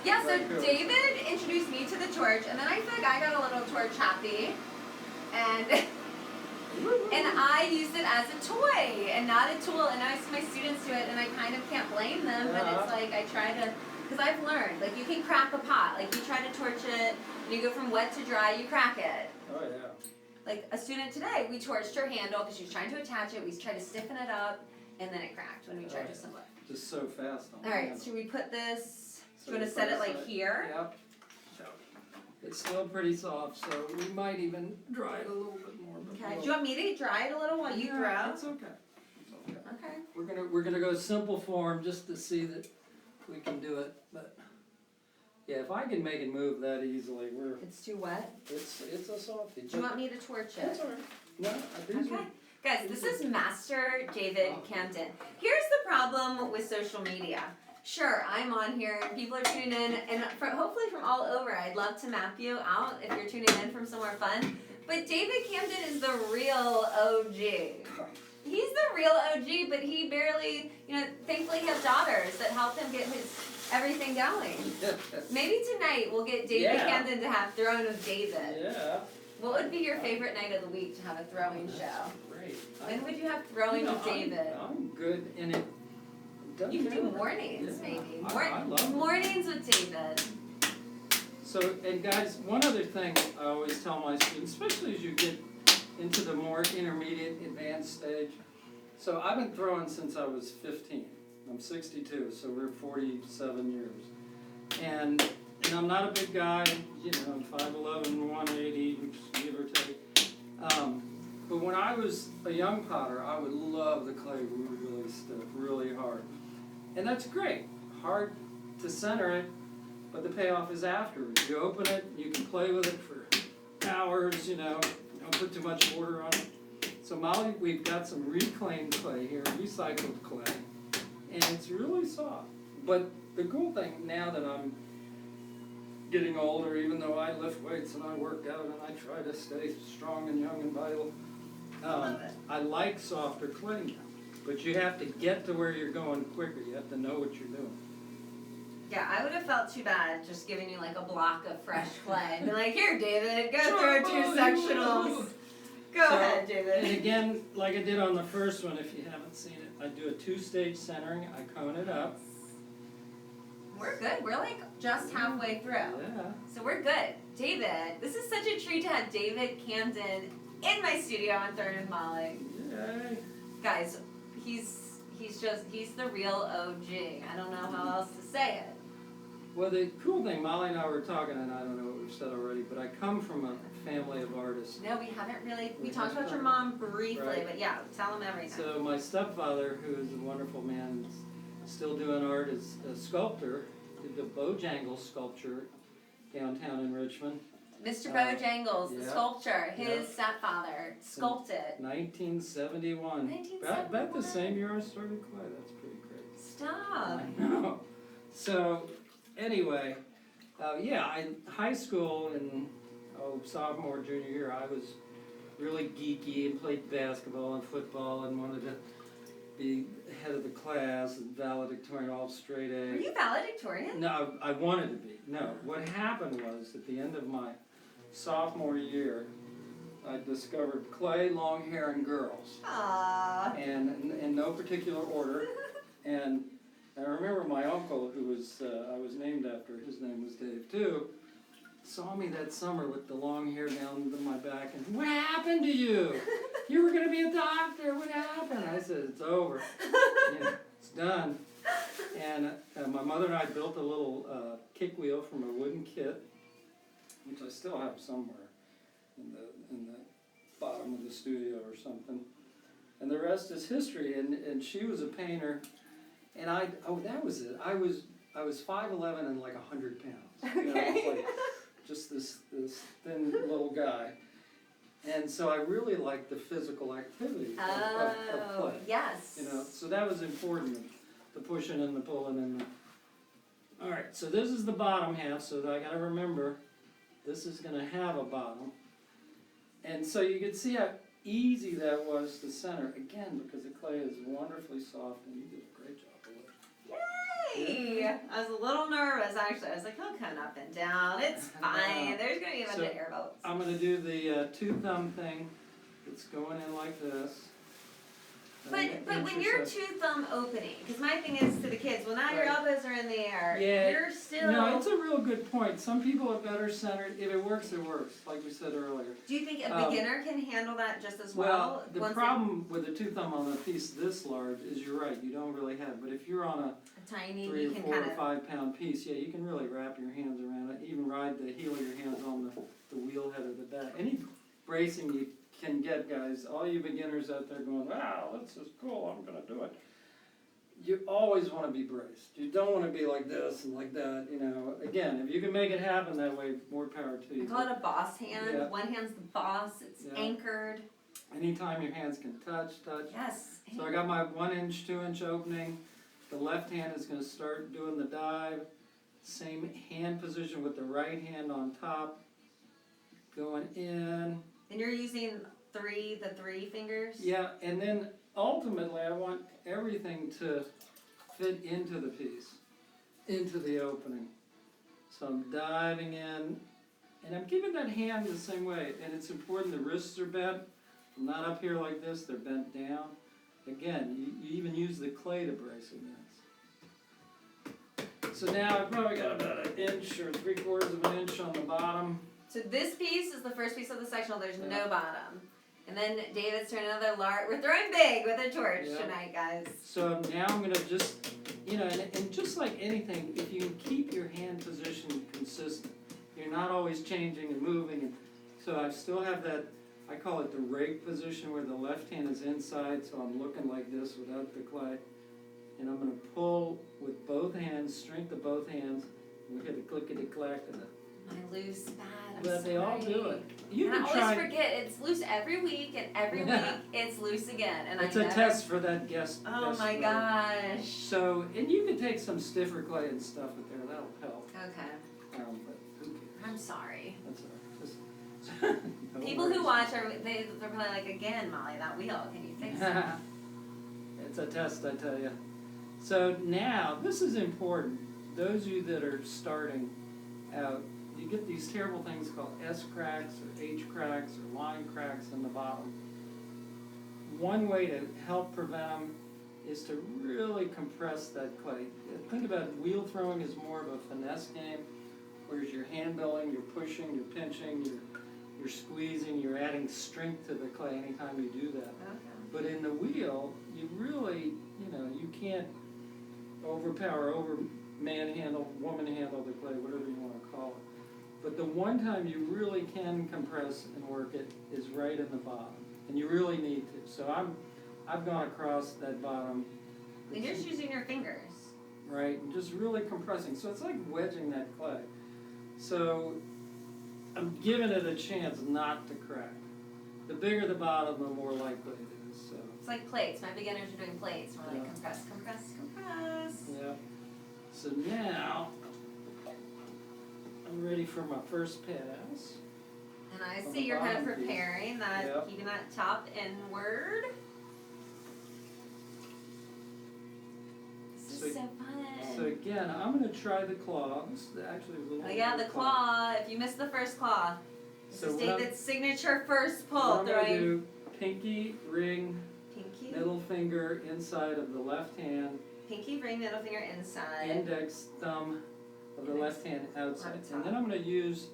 [SPEAKER 1] Yeah, so
[SPEAKER 2] Very cool.
[SPEAKER 1] David introduced me to the torch, and then I feel like I got a little torch happy, and And I use it as a toy and not a tool. And I see my students do it, and I kind of can't blame them. But it's like I try to, because I've learned, like you can crack a pot. Like you try to torch it, and you go from wet to dry, you crack it.
[SPEAKER 2] Oh yeah.
[SPEAKER 1] Like a student today, we torched her handle because she was trying to attach it. We tried to stiffen it up, and then it cracked when we tried to assemble it.
[SPEAKER 2] Just so fast.
[SPEAKER 1] All right, should we put this? Do you want to set it like here?
[SPEAKER 2] Yep. So it's still pretty soft, so we might even dry it a little bit more.
[SPEAKER 1] Okay. Do you want me to dry it a little while you throw?
[SPEAKER 2] It's okay. It's okay.
[SPEAKER 1] Okay.
[SPEAKER 2] We're gonna go simple form just to see that we can do it, but yeah, if I can make it move that easily,
[SPEAKER 1] It's too wet.
[SPEAKER 2] It's a softie.
[SPEAKER 1] Do you want me to torch it?
[SPEAKER 2] That's all right. No,
[SPEAKER 1] Okay. Guys, this is Master David Camden. Here's the problem with social media. Sure, I'm on here and people are tuning in, and hopefully from all over. I'd love to map you out if you're tuning in from somewhere fun. But David Camden is the real OG. He's the real OG, but he barely, thankfully he has daughters that help him get his everything going. Maybe tonight we'll get David Camden to have Throne of David.
[SPEAKER 2] Yeah.
[SPEAKER 1] What would be your favorite night of the week to have a throwing show?
[SPEAKER 2] Great.
[SPEAKER 1] When would you have throwing with David?
[SPEAKER 2] I'm good in it.
[SPEAKER 1] You can do mornings, maybe.
[SPEAKER 2] I love it.
[SPEAKER 1] Mornings with David.
[SPEAKER 2] So, and guys, one other thing I always tell my students, especially as you get into the more intermediate, advanced stage. So I've been throwing since I was 15. I'm 62, so we're 47 years. And I'm not a big guy, I'm 5'11", 180, give or take. But when I was a young potter, I would love the clay really stiff, really hard. And that's great. Hard to center it, but the payoff is afterwards. You open it, you can play with it for hours, don't put too much water on it. So Molly, we've got some reclaimed clay here, recycled clay, and it's really soft. But the cool thing now that I'm getting older, even though I lift weights and I work out and I try to stay strong and young and vital, I like softer clay now. But you have to get to where you're going quicker. You have to know what you're doing.
[SPEAKER 1] Yeah, I would have felt too bad just giving you like a block of fresh clay and be like, here, David, go through 2 sectionals. Go ahead, David.
[SPEAKER 2] And again, like I did on the first one, if you haven't seen it, I do a 2-stage centering. I cone it up.
[SPEAKER 1] We're good. We're like just halfway through.
[SPEAKER 2] Yeah.
[SPEAKER 1] So we're good. David, this is such a treat to have David Camden in my studio on Third and Molly.
[SPEAKER 2] Yay.
[SPEAKER 1] Guys, he's the real OG. I don't know how else to say it.
[SPEAKER 2] Well, the cool thing, Molly and I were talking, and I don't know what we've said already, but I come from a family of artists.
[SPEAKER 1] No, we haven't really. We talked about your mom briefly,
[SPEAKER 2] right.
[SPEAKER 1] but yeah, tell them everything.
[SPEAKER 2] So my stepfather, who is a wonderful man, is still doing art as a sculptor, did the Bojangles sculpture downtown in Richmond.
[SPEAKER 1] Mr. Bojangles, the
[SPEAKER 2] yeah.
[SPEAKER 1] sculpture, his stepfather sculpted.
[SPEAKER 2] 1971.
[SPEAKER 1] 1971.
[SPEAKER 2] About the same year I started clay. That's pretty great.
[SPEAKER 1] Stop.
[SPEAKER 2] I know. So, anyway, high school and sophomore, junior year, I was really geeky and played basketball and football and wanted to be head of the class and valedictorian, all straight A.
[SPEAKER 1] Were you valedictorian?
[SPEAKER 2] No, I wanted to be. No, what happened was at the end of my sophomore year, I discovered clay, long hair, and girls.
[SPEAKER 1] Aww.
[SPEAKER 2] And in no particular order. And I remember my uncle, who was I was named after, his name was Dave too, saw me that summer with the long hair down to my back and, what happened to you? You were going to be a doctor. What happened? I said, it's over. It's done. And my mother and I built a little kick wheel from a wooden kit, which I still have somewhere in the bottom of the studio or something. And the rest is history. And she was a painter, and that was it. I was 5'11" and like 100 pounds.
[SPEAKER 1] Okay.
[SPEAKER 2] I was like just this thin little guy. And so I really liked the physical activity of play.
[SPEAKER 1] Yes.
[SPEAKER 2] So that was important, the pushing and the pulling and the... All right, so this is the bottom half, so I got to remember this is going to have a bottom. And so you can see how easy that was to center, again, because the clay is wonderfully soft, and you did a great job with it.
[SPEAKER 1] Yay! I was a little nervous, actually. I was like, he'll come up and down. It's fine. There's going to be a bunch of airboats.
[SPEAKER 2] I'm going to do the two-thumb thing. it's going in like this.
[SPEAKER 1] But when you're two thumb opening, because my thing is to the kids, well now your
[SPEAKER 2] Right.
[SPEAKER 1] elbows are in the air.
[SPEAKER 2] Yeah.
[SPEAKER 1] You're still.
[SPEAKER 2] No, it's a real good point. Some people are better centered. If it works, it works, like we said earlier.
[SPEAKER 1] Do you think a beginner can handle that just as well?
[SPEAKER 2] Well, the problem with a two thumb on a piece this large is you're right, you don't really have. But if you're on a
[SPEAKER 1] tiny,
[SPEAKER 2] 3
[SPEAKER 1] you
[SPEAKER 2] or
[SPEAKER 1] can
[SPEAKER 2] 4
[SPEAKER 1] kind
[SPEAKER 2] or
[SPEAKER 1] of.
[SPEAKER 2] 5 pound piece, yeah, you can really wrap your hands around it. Even ride the heel of your hands on the wheel head of the back. Any bracing you can get, guys. All you beginners out there going, wow, this is cool, I'm gonna do it. You always want to be braced. You don't want to be like this and like that, you know. Again, if you can make it happen that way, more power to you.
[SPEAKER 1] I call it a boss hand.
[SPEAKER 2] Yeah.
[SPEAKER 1] One hand's the boss, it's
[SPEAKER 2] Yeah.
[SPEAKER 1] anchored.
[SPEAKER 2] Anytime your hands can touch.
[SPEAKER 1] Yes.
[SPEAKER 2] So I got my 1 inch, 2 inch opening. The left hand is going to start doing the dive. Same hand position with the right hand on top. Going in.
[SPEAKER 1] And you're using the 3 fingers?
[SPEAKER 2] Yeah, and then ultimately I want everything to fit into the piece, into the opening. So I'm diving in, and I'm keeping that hand the same way. And it's important the wrists are bent. I'm not up here like this, they're bent down. Again, you even use the clay to brace against. So now I've probably got about 1 inch or 3/4 of an inch on the bottom.
[SPEAKER 1] So this piece is the first piece of the sectional, there's no bottom. And then David's turned another large, we're throwing big with a torch tonight, guys.
[SPEAKER 2] So now I'm going to just, you know, and just like anything, if you can keep your hand position consistent, you're not always changing and moving. And so I still have that, I call it the rake position, where the left hand is inside, so I'm looking like this without the clay. And I'm going to pull with both hands, strength of both hands, and we hit a clickety-clack and
[SPEAKER 1] My loose pad, I'm
[SPEAKER 2] but they all
[SPEAKER 1] sorry.
[SPEAKER 2] do it. You
[SPEAKER 1] And
[SPEAKER 2] can
[SPEAKER 1] I
[SPEAKER 2] try.
[SPEAKER 1] always forget, it's loose every week, and every week it's loose again. And
[SPEAKER 2] It's
[SPEAKER 1] I
[SPEAKER 2] a
[SPEAKER 1] never...
[SPEAKER 2] test for that guest.
[SPEAKER 1] Oh
[SPEAKER 2] guest
[SPEAKER 1] my
[SPEAKER 2] row.
[SPEAKER 1] gosh.
[SPEAKER 2] So, and you can take some stiffer clay and stuff in there, that'll help.
[SPEAKER 1] Okay.
[SPEAKER 2] But who cares?
[SPEAKER 1] I'm sorry.
[SPEAKER 2] That's all right. No
[SPEAKER 1] People
[SPEAKER 2] worries.
[SPEAKER 1] who watch, they're probably like, again, Molly, that wheel, can you fix it?
[SPEAKER 2] It's a test, I tell you. So now, this is important. Those of you that are starting out, you get these terrible things called S cracks or H cracks or line cracks in the bottom. One way to help prevent them is to really compress that clay. Think about wheel throwing as more of a finesse game, whereas you're handbilling, you're pushing, you're pinching, you're squeezing, you're adding strength to the clay anytime you do that.
[SPEAKER 1] Okay.
[SPEAKER 2] But in the wheel, you really, you know, you can't overpower, manhandle, woman handle the clay, whatever you want to call it. But the one time you really can compress and work it is right in the bottom, and you really need to. So I've gone across that bottom.
[SPEAKER 1] And you're just using your fingers.
[SPEAKER 2] Right, and just really compressing. So it's like wedging that clay. So I'm giving it a chance not to crack. The bigger the bottom, the more likely it is. So.
[SPEAKER 1] It's like plates. My beginners are doing plates. We're like, compress, compress, compress.
[SPEAKER 2] Yeah. So now I'm ready for my first pass.
[SPEAKER 1] And I
[SPEAKER 2] On
[SPEAKER 1] see
[SPEAKER 2] the
[SPEAKER 1] you're kind of
[SPEAKER 2] bottom piece.
[SPEAKER 1] preparing that,
[SPEAKER 2] Yep.
[SPEAKER 1] keeping that top inward. This is so fun.
[SPEAKER 2] So again, I'm going to try the claw. This is actually a little.
[SPEAKER 1] Oh yeah, the claw. If you missed the first claw, this
[SPEAKER 2] So
[SPEAKER 1] is
[SPEAKER 2] what I'm-
[SPEAKER 1] David's signature first pull.
[SPEAKER 2] I'm going to
[SPEAKER 1] Throwing
[SPEAKER 2] do pinky, ring,
[SPEAKER 1] pinky,
[SPEAKER 2] middle finger inside of the left hand,
[SPEAKER 1] pinky, ring, middle finger inside.
[SPEAKER 2] index thumb of the left hand outside.
[SPEAKER 1] On top.
[SPEAKER 2] And then I'm going to use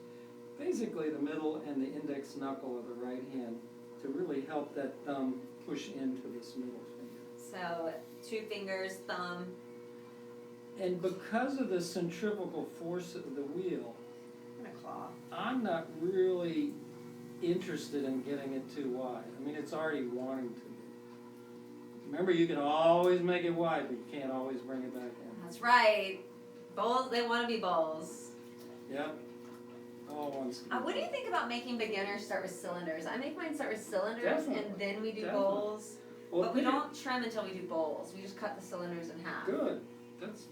[SPEAKER 2] basically the middle and the index knuckle of the right hand to really help that thumb push into this middle finger.
[SPEAKER 1] So 2 fingers, thumb.
[SPEAKER 2] And because of the centrifugal force of the wheel,
[SPEAKER 1] And a claw.
[SPEAKER 2] I'm not really interested in getting it too wide. I mean, it's already wanting to be. Remember, you can always make it wide, but you can't always bring it back in.
[SPEAKER 1] That's right. Bowls, they want to be bowls.
[SPEAKER 2] Yep. All wants to be.
[SPEAKER 1] What do you think about making beginners start with cylinders? I make mine start with cylinders
[SPEAKER 2] Definitely.
[SPEAKER 1] and then we do
[SPEAKER 2] Definitely.
[SPEAKER 1] bowls.
[SPEAKER 2] Well,
[SPEAKER 1] But we
[SPEAKER 2] think-
[SPEAKER 1] don't trim until we do bowls. We just cut the cylinders in half.
[SPEAKER 2] Good.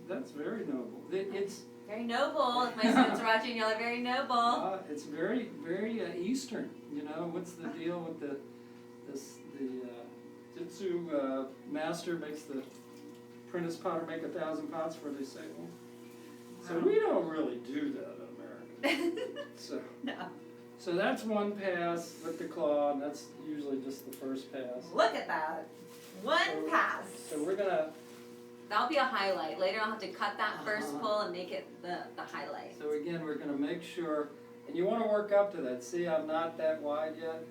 [SPEAKER 2] That's very noble. It's
[SPEAKER 1] Very noble. If my students are watching, y'all are very noble.
[SPEAKER 2] it's very Eastern. You know, what's the deal with the Jitsu master makes the apprentice potter make 1,000 pots for they say. So we don't really do that in America. So
[SPEAKER 1] No.
[SPEAKER 2] So that's one pass with the claw, and that's usually just the first pass.
[SPEAKER 1] Look at that. One pass.
[SPEAKER 2] So we're gonna.
[SPEAKER 1] That'll be a highlight. Later I'll have to cut that first pull and make it the highlight.
[SPEAKER 2] So again, we're gonna make sure, and you wanna work up to that. See, I'm not that wide yet.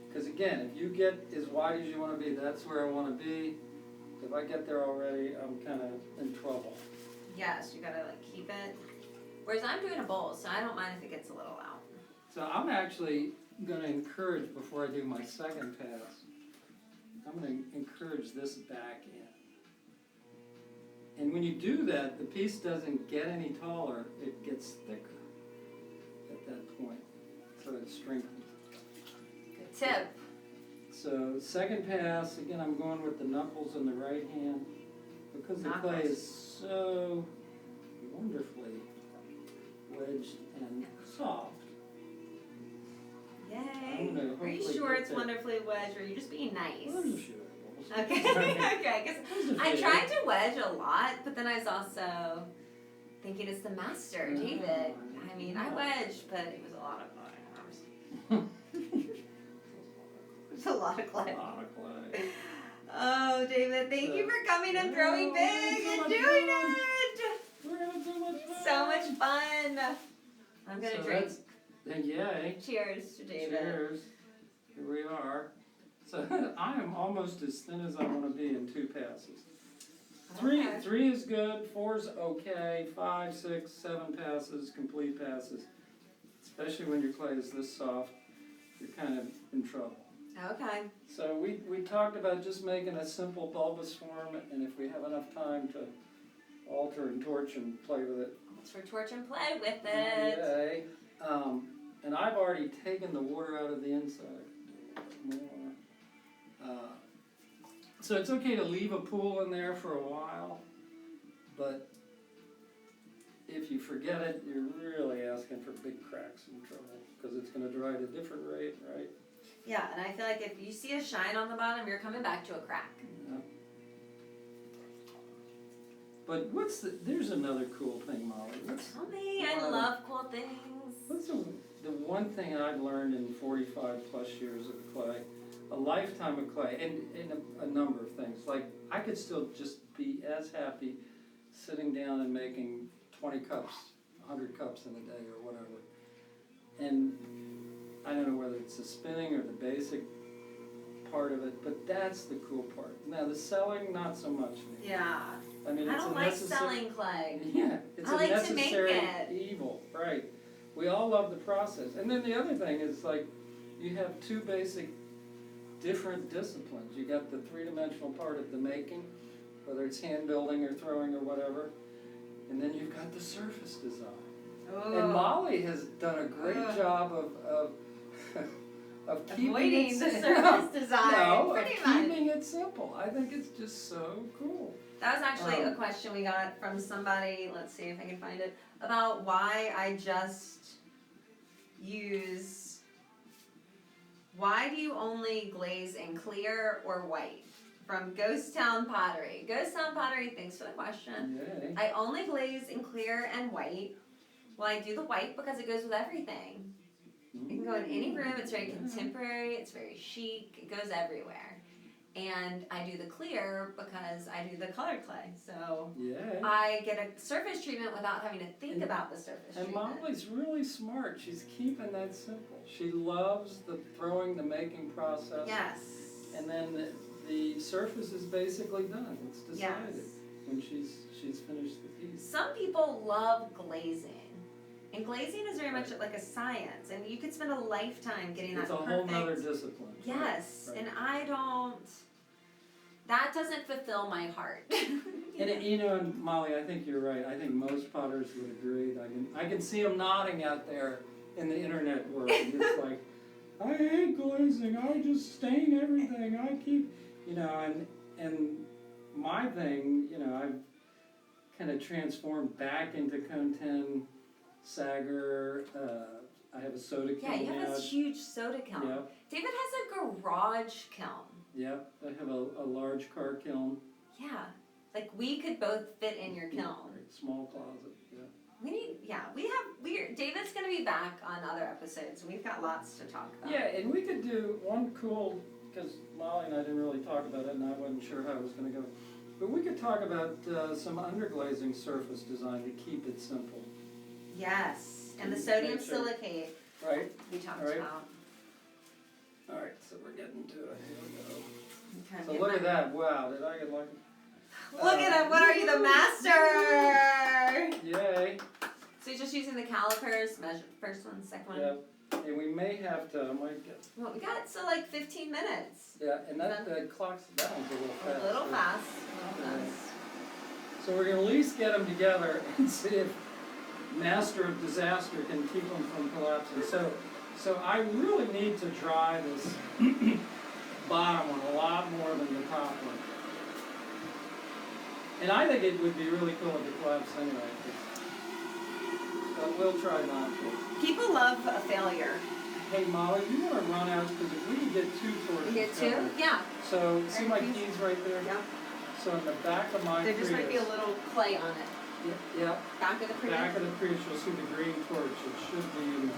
[SPEAKER 2] Because again, if you get as wide as you wanna be, that's where I wanna be. If I get there already, I'm kinda in trouble.
[SPEAKER 1] Yes, you gotta like keep it. Whereas I'm doing a bowl, so I don't mind if it gets a little out.
[SPEAKER 2] So I'm actually gonna encourage, before I do my second pass, I'm gonna encourage this back in. And when you do that, the piece doesn't get any taller, it gets thicker at that point, so it's strengthened.
[SPEAKER 1] Good tip.
[SPEAKER 2] So second pass, again, I'm going with the knuckles in the right hand, because the clay is so wonderfully wedged and soft.
[SPEAKER 1] Yay. Are you sure it's wonderfully wedged, or are you just being nice?
[SPEAKER 2] I'm sure.
[SPEAKER 1] Okay, okay, because I tried to wedge a lot, but then I was also thinking it's the master, David. I mean, I wedged, but it was a lot of clay. It's a lot of clay.
[SPEAKER 2] A lot of clay.
[SPEAKER 1] Oh, David, thank you for coming and throwing big and doing it.
[SPEAKER 2] We're having so much fun.
[SPEAKER 1] So much fun. I'm going to drink.
[SPEAKER 2] Yay.
[SPEAKER 1] Cheers to David.
[SPEAKER 2] Cheers. Here we are. So I am almost as thin as I want to be in 2 passes. Three is good, 4's okay, 5, 6, 7 passes, complete passes. Especially when your clay is this soft, you're kind of in trouble.
[SPEAKER 1] Okay.
[SPEAKER 2] So we talked about just making a simple bulbous form, and if we have enough time to alter and torch and play with it.
[SPEAKER 1] For torch and play with it.
[SPEAKER 2] Yay. And I've already taken the water out of the inside. More. So it's okay to leave a pool in there for a while, but if you forget it, you're really asking for big cracks and trouble, because it's going to dry at a different rate, right?
[SPEAKER 1] Yeah, and I feel like if you see a shine on the bottom, you're coming back to a crack.
[SPEAKER 2] Yeah. But there's another cool thing, Molly.
[SPEAKER 1] Tell me, I love cool things.
[SPEAKER 2] What's the one thing I've learned in 45 plus years of clay, a lifetime of clay, and a number of things. Like, I could still just be as happy sitting down and making 20 cups, 100 cups in a day or whatever. And I don't know whether it's the spinning or the basic part of it, but that's the cool part. Now, the selling, not so much.
[SPEAKER 1] Yeah.
[SPEAKER 2] I mean,
[SPEAKER 1] I don't like selling clay.
[SPEAKER 2] Yeah, it's
[SPEAKER 1] I
[SPEAKER 2] a
[SPEAKER 1] like
[SPEAKER 2] necessary
[SPEAKER 1] to make it.
[SPEAKER 2] evil, right? We all love the process. And then the other thing is, like, you have 2 basic different disciplines. You got the 3-dimensional part of the making, whether it's hand building or throwing or whatever, and then you've got the surface design.
[SPEAKER 1] Oh.
[SPEAKER 2] And Molly has done a great job of keeping
[SPEAKER 1] avoiding
[SPEAKER 2] it
[SPEAKER 1] the surface design.
[SPEAKER 2] No,
[SPEAKER 1] pretty
[SPEAKER 2] of
[SPEAKER 1] much.
[SPEAKER 2] keeping it simple. I think it's just so cool.
[SPEAKER 1] That was actually a question we got from somebody, let's see if I can find it, about why I just use, why do you only glaze in clear or white? From Ghost Town Pottery. Ghost Town Pottery, thanks for the question.
[SPEAKER 2] Yay.
[SPEAKER 1] I only glaze in clear and white. Well, I do the white because it goes with everything. It can go in any room, it's very contemporary, it's very chic, it goes everywhere. And I do the clear because I do the colored clay. So I get a surface treatment without having to think about the surface treatment.
[SPEAKER 2] And Molly's really smart. She's keeping that simple. She loves the throwing, the making process.
[SPEAKER 1] Yes.
[SPEAKER 2] And then the surface is basically done. It's decided when she's finished the piece.
[SPEAKER 1] Some people love glazing. And glazing is very much like a science, and you could spend a lifetime getting that perfect.
[SPEAKER 2] It's a whole nother discipline.
[SPEAKER 1] Yes,
[SPEAKER 2] right.
[SPEAKER 1] And I don't. That doesn't fulfill my heart.
[SPEAKER 2] And you know, and Molly, I think you're right. I think most potters would agree. I can see them nodding out there in the internet world. It's like, I hate glazing. I just stain everything. I keep, you know, and my thing, you know, I've kind of transformed back into cone 10. Sagar, I have a soda kiln.
[SPEAKER 1] Yeah, you have this huge soda kiln.
[SPEAKER 2] Yep.
[SPEAKER 1] David has a garage kiln.
[SPEAKER 2] Yep, I have a large car kiln.
[SPEAKER 1] Yeah, like we could both fit in your kiln.
[SPEAKER 2] Right, small closet. Yeah.
[SPEAKER 1] We need, David's gonna be back on other episodes. We've got lots to talk about.
[SPEAKER 2] Yeah, and we could do one cool, because Molly and I didn't really talk about it, and I wasn't sure how it was going to go. But we could talk about some underglazing surface design to keep it simple.
[SPEAKER 1] Yes, and the sodium
[SPEAKER 2] Make sure.
[SPEAKER 1] silicate
[SPEAKER 2] Right?
[SPEAKER 1] we talked
[SPEAKER 2] Right.
[SPEAKER 1] about.
[SPEAKER 2] All right, so we're getting to it. Here we go.
[SPEAKER 1] Okay,
[SPEAKER 2] So
[SPEAKER 1] get
[SPEAKER 2] look
[SPEAKER 1] my-
[SPEAKER 2] at that. Wow, did I get lucky?
[SPEAKER 1] Look at him. What are you, the master?
[SPEAKER 2] Yay.
[SPEAKER 1] So you're just using the calipers, measure first one, second one.
[SPEAKER 2] Yeah, and we may have to, I might get,
[SPEAKER 1] Well, we got so like 15 minutes.
[SPEAKER 2] yeah, and that clock's, that one's a little fast.
[SPEAKER 1] A little
[SPEAKER 2] so-
[SPEAKER 1] fast. A little
[SPEAKER 2] Yeah.
[SPEAKER 1] fast.
[SPEAKER 2] So we're gonna at least get them together and see if Master of Disaster can keep them from collapsing. So I really need to dry this bottom one a lot more than the top one. And I think it would be really cool if it collapsed anyway. But we'll try not to.
[SPEAKER 1] People love a failure.
[SPEAKER 2] Hey Molly, you wanna run out, because if we can get two torches
[SPEAKER 1] You get two?
[SPEAKER 2] going.
[SPEAKER 1] Yeah.
[SPEAKER 2] So, see my
[SPEAKER 1] Keys?
[SPEAKER 2] keys right there?
[SPEAKER 1] Yep.
[SPEAKER 2] So in the back of my
[SPEAKER 1] There just might be a
[SPEAKER 2] Prius-
[SPEAKER 1] little clay on it.
[SPEAKER 2] Yeah,
[SPEAKER 1] Back of the Prius.
[SPEAKER 2] back of the Prius, you'll see the green torch, it should be in there.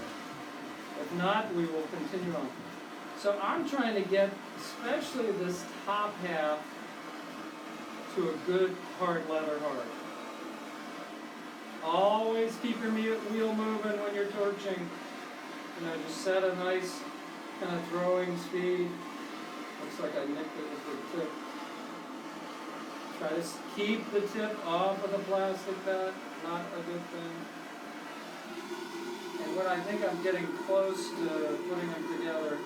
[SPEAKER 2] If not, we will continue on. So I'm trying to get, especially this top half, to a good hard leather hard. Always keep your wheel moving when you're torching. You know, just set a nice kind of throwing speed. Looks like I nicked it with the tip. Try to keep the tip off of the plastic pad, not a good thing. And when I think I'm getting close to putting them together,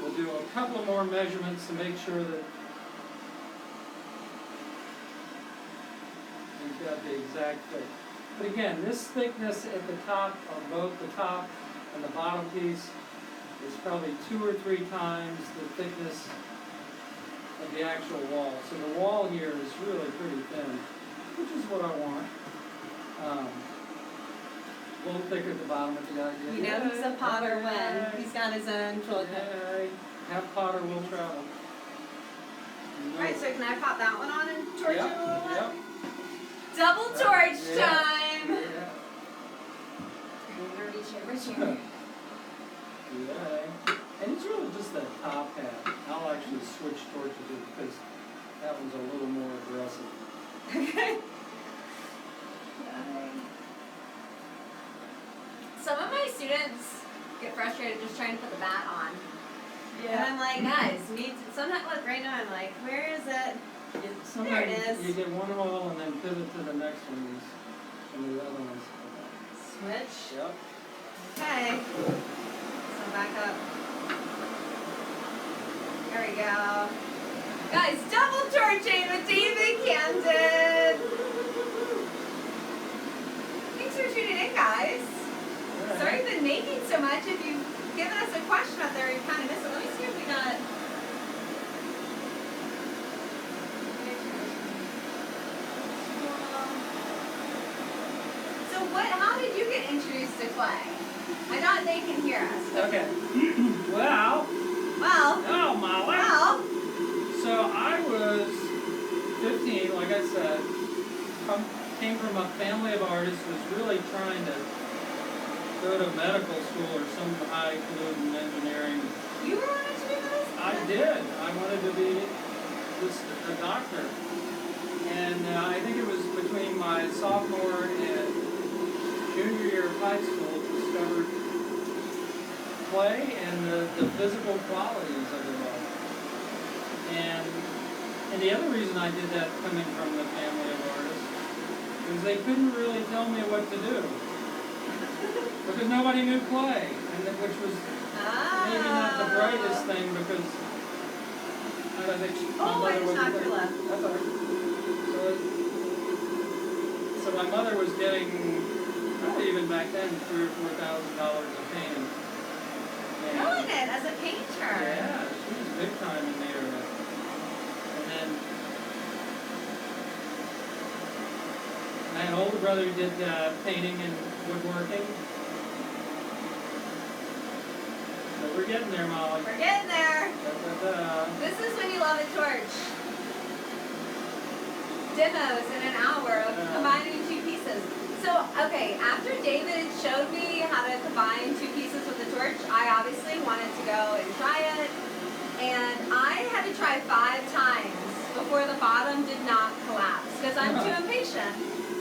[SPEAKER 2] we'll do a couple more measurements to make sure that we've got the exact fit. But again, this thickness at the top of both the top and the bottom piece is probably 2 or 3 times the thickness of the actual wall. So the wall here is really pretty thin, which is what I want. A little thicker at the bottom if you got it.
[SPEAKER 1] You know he's a potter when he's got his own toilet paper.
[SPEAKER 2] Yay. Have Potter will travel.
[SPEAKER 1] Alright, so can I pop that one on and torch it a little bit?
[SPEAKER 2] Yep.
[SPEAKER 1] Double torch
[SPEAKER 2] Yeah.
[SPEAKER 1] time!
[SPEAKER 2] Yeah.
[SPEAKER 1] Richard.
[SPEAKER 2] Yay. And it's really just that top half. I'll actually switch torches because that one's a little more aggressive.
[SPEAKER 1] Okay. Some of my students get frustrated just trying to put the bat on. And I'm like, guys, sometimes like right now I'm like, where is it?
[SPEAKER 2] Sometimes
[SPEAKER 1] There it is.
[SPEAKER 2] you get one roll and then pivot to the next one. And the other ones.
[SPEAKER 1] Switch.
[SPEAKER 2] Yep.
[SPEAKER 1] Okay. So back up. There we go. Guys, double torching with David Camden. Thanks for tuning in, guys. Sorry we've been making so much. If you've given us a question out there, you kind of missed it. Let me see if we got. So how did you get introduced to clay? I thought they can hear us.
[SPEAKER 2] Okay. Well.
[SPEAKER 1] Well.
[SPEAKER 2] Oh, Molly.
[SPEAKER 1] Well.
[SPEAKER 2] So I was 15, like I said. Came from a family of artists. Was really trying to go to medical school or some highfalutin engineering.
[SPEAKER 1] You were wanting to do this?
[SPEAKER 2] I did. I wanted to be a doctor. And I think it was between my sophomore and junior year of high school, discovered clay and the physical qualities of it all. And the other reason I did that, coming from the family of artists, is they couldn't really tell me what to do. Because nobody knew clay, which was maybe not the brightest thing, because I don't think my
[SPEAKER 1] I
[SPEAKER 2] mother
[SPEAKER 1] just
[SPEAKER 2] was.
[SPEAKER 1] knocked your left.
[SPEAKER 2] That's all right. So my mother was getting, probably even back then, $3,000 or $4,000 a painting.
[SPEAKER 1] Killing it as a painter.
[SPEAKER 2] Yeah, she was big time in the area. And then I had an older brother who did painting and woodworking. So we're getting there, Molly.
[SPEAKER 1] We're getting there.
[SPEAKER 2] Da, da, da.
[SPEAKER 1] This is when you love a torch. demos in an hour of combining two pieces. So, okay, after David showed me how to combine two pieces with the torch, I obviously wanted to go and try it. And I had to try 5 times before the bottom did not collapse because I'm too impatient.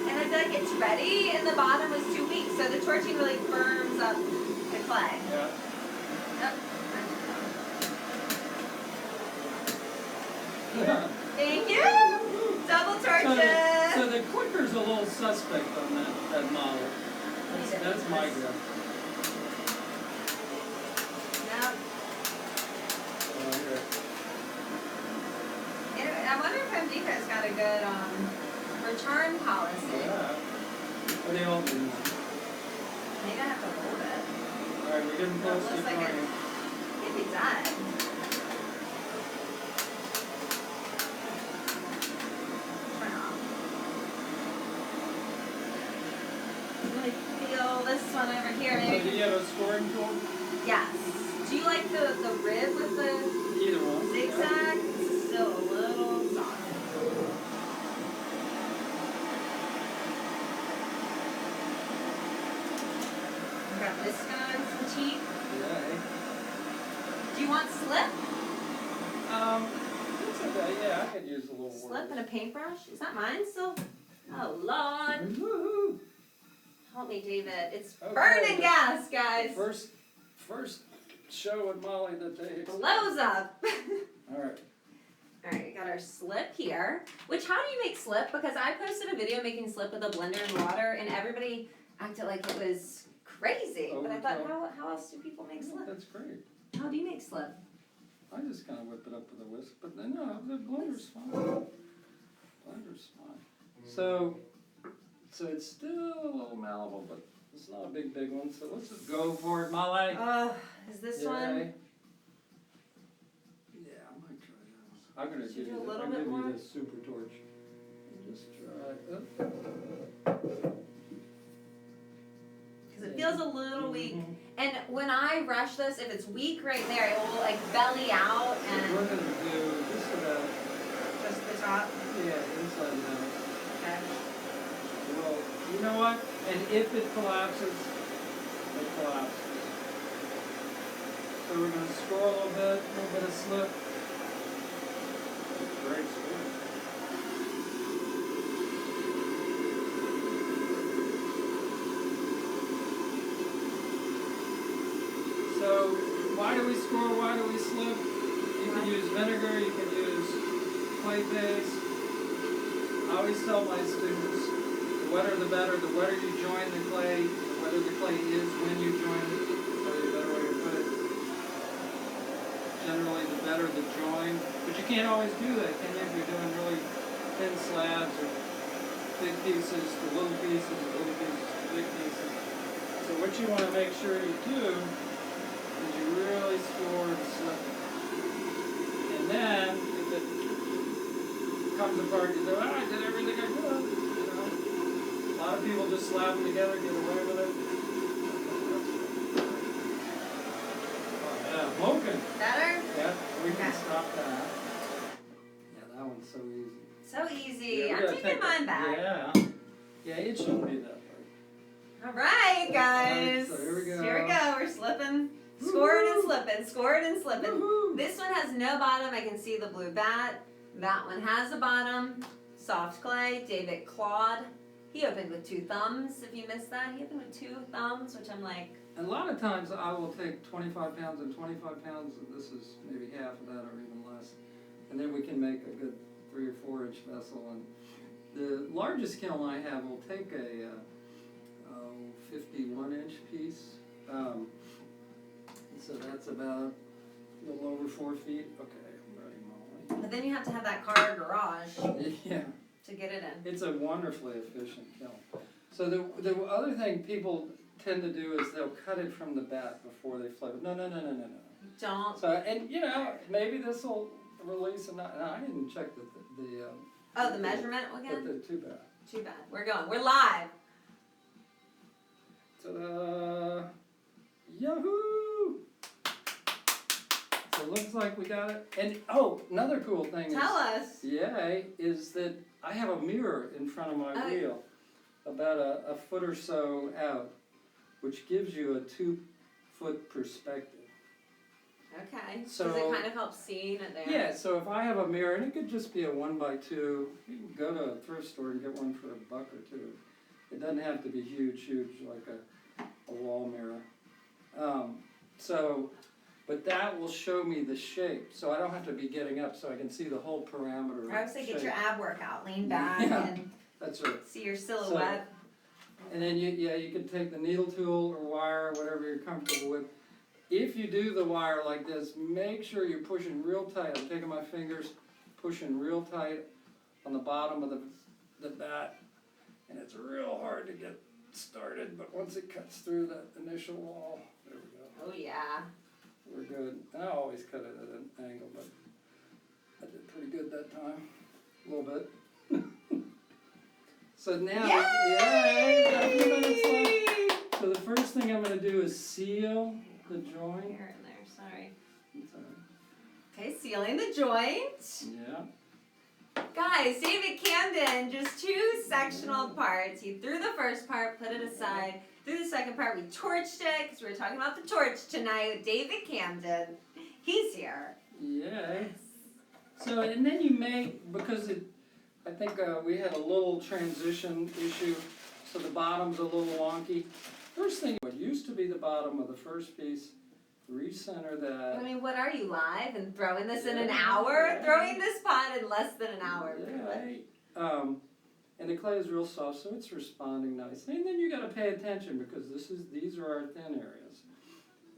[SPEAKER 1] And I feel like it's ready and the bottom was too weak. So the torching really firms up the clay.
[SPEAKER 2] Yeah.
[SPEAKER 1] Yep. Thank you. Double torches.
[SPEAKER 2] So the clicker's a little suspect on that model. That's my guess.
[SPEAKER 1] Yep. I wonder if Home Depot's got a good return policy.
[SPEAKER 2] Yeah. What do you all do?
[SPEAKER 1] Maybe I have to hold it.
[SPEAKER 2] Alright, we're getting close to
[SPEAKER 1] Looks like
[SPEAKER 2] trying.
[SPEAKER 1] it's maybe done. Turn off. Really feel this one over here.
[SPEAKER 2] So do you have a scoring tool?
[SPEAKER 1] Yes. Do you like the rib with the
[SPEAKER 2] Either one.
[SPEAKER 1] zigzag? This is still a little soft. Got this guy, some teeth.
[SPEAKER 2] Yeah.
[SPEAKER 1] Do you want slip?
[SPEAKER 2] It's okay. Yeah, I could use a little
[SPEAKER 1] Slip and a paintbrush? Is that mine still? Oh Lord.
[SPEAKER 2] Woohoo!
[SPEAKER 1] Help me, David. It's
[SPEAKER 2] Okay,
[SPEAKER 1] burning gas, guys.
[SPEAKER 2] First show with Molly that they.
[SPEAKER 1] Blows up.
[SPEAKER 2] Alright.
[SPEAKER 1] Alright, got our slip here. Which, how do you make slip? Because I posted a video making slip with a blender and water, and everybody acted like it was crazy. But I thought, how else do people make slip?
[SPEAKER 2] That's great.
[SPEAKER 1] How do you make slip?
[SPEAKER 2] I just kind of whip it up with a whisk, but then no, the blender's fine. Blender's fine. So it's still a little malleable, but it's not a big one. So let's just go for it, Molly.
[SPEAKER 1] Is this one?
[SPEAKER 2] Yeah, I might try that one. I'm gonna
[SPEAKER 1] Should
[SPEAKER 2] give
[SPEAKER 1] do
[SPEAKER 2] you
[SPEAKER 1] a little
[SPEAKER 2] I'll
[SPEAKER 1] bit
[SPEAKER 2] give
[SPEAKER 1] more?
[SPEAKER 2] you the super torch. Just try.
[SPEAKER 1] Because it feels a little weak. And when I rush this, if it's weak right there, it will like belly out and
[SPEAKER 2] We're gonna do just about
[SPEAKER 1] just the top.
[SPEAKER 2] inside and out.
[SPEAKER 1] Okay.
[SPEAKER 2] Well, you know what? And if it collapses, it collapses. So we're gonna score a little bit of slip. Great score. So why do we score? Why do we slip? You can use vinegar. You can use clay paste. I always tell my students, the wetter the better. The wetter you join the clay, the wetter the clay is when you join it. Probably a better way to put it. Generally, the better the join. But you can't always do that, can you? If you're doing really thin slabs or big pieces to little pieces, or little pieces to big pieces. So what you want to make sure you do is you really score the slip. And then, if it comes apart, you go, I did everything I could. You know? A lot of people just slap them together, get away with it. Oh, yeah, smoking.
[SPEAKER 1] Better?
[SPEAKER 2] Yeah, we can
[SPEAKER 1] Okay.
[SPEAKER 2] stop that. Yeah, that one's so easy.
[SPEAKER 1] So easy.
[SPEAKER 2] Yeah, we
[SPEAKER 1] I'm
[SPEAKER 2] gotta
[SPEAKER 1] taking
[SPEAKER 2] take
[SPEAKER 1] mine back.
[SPEAKER 2] Yeah, it shouldn't be that hard.
[SPEAKER 1] Alright, guys.
[SPEAKER 2] Alright, so here we go.
[SPEAKER 1] Here we go. We're slipping. Scoring and slipping. Scoring and slipping.
[SPEAKER 2] Woohoo.
[SPEAKER 1] This one has no bottom. I can see the blue bat. That one has a bottom. Soft clay. David clawed. He opened with 2 thumbs. If you missed that, he opened with 2 thumbs, which I'm like,
[SPEAKER 2] And a lot of times I will take 25 pounds and 25 pounds, and this is maybe half of that or even less. And then we can make a good 3 or 4 inch vessel. And the largest kiln I have will take a 51 inch piece. So that's about a little over 4 feet. Okay, I'm ready, Molly.
[SPEAKER 1] but then you have to have that car garage
[SPEAKER 2] Yeah,
[SPEAKER 1] to get it in.
[SPEAKER 2] it's a wonderfully efficient kiln. So the other thing people tend to do is they'll cut it from the bat before they flip it. No.
[SPEAKER 1] Don't.
[SPEAKER 2] So, and you know, maybe this will release and I didn't check
[SPEAKER 1] The measurement again?
[SPEAKER 2] the too bad.
[SPEAKER 1] Too bad. We're going. We're live.
[SPEAKER 2] Ta-da! Yahoo! So it looks like we got it. And, oh, another cool thing
[SPEAKER 1] Tell us.
[SPEAKER 2] is that I have a mirror in front of my wheel, about a foot or so out, which gives you a 2-foot perspective.
[SPEAKER 1] Okay.
[SPEAKER 2] So,
[SPEAKER 1] does it kind of help seeing it there?
[SPEAKER 2] Yeah, so if I have a mirror, and it could just be a 1x2, you can go to a thrift store and get one for $1 or $2. It doesn't have to be huge like a wall mirror. But that will show me the shape, so I don't have to be getting up, so I can see the whole parameter.
[SPEAKER 1] I would say get your ab workout, lean back, and
[SPEAKER 2] that's right.
[SPEAKER 1] see your silhouette.
[SPEAKER 2] So, and then you can take the needle tool or wire, whatever you're comfortable with. If you do the wire like this, make sure you're pushing real tight. I'm taking my fingers, pushing real tight on the bottom of the bat, and it's real hard to get started, but once it cuts through that initial wall, there we go.
[SPEAKER 1] Oh yeah.
[SPEAKER 2] We're good. And I always cut it at an angle, but I did pretty good that time. A little bit. So now, yay! Got a few minutes left. So the first thing I'm going to do is seal the joint.
[SPEAKER 1] Here and there, sorry.
[SPEAKER 2] Sorry.
[SPEAKER 1] Okay, sealing the joint.
[SPEAKER 2] Yeah.
[SPEAKER 1] Guys, David Camden, just 2 sectional parts. He threw the first part, put it aside. Through the second part, we torched it, because we were talking about the torch tonight with David Camden. He's here.
[SPEAKER 2] Yay. So, and then you make, because I think we had a little transition issue, so the bottom's a little wonky. First thing, what used to be the bottom of the first piece, recenter that.
[SPEAKER 1] I mean, what are you, live and throwing this in an hour?
[SPEAKER 2] Yeah.
[SPEAKER 1] Throwing this pot in less than an hour.
[SPEAKER 2] Yeah. And the clay is real soft, so it's responding nicely. And then you got to pay attention, because these are our thin areas.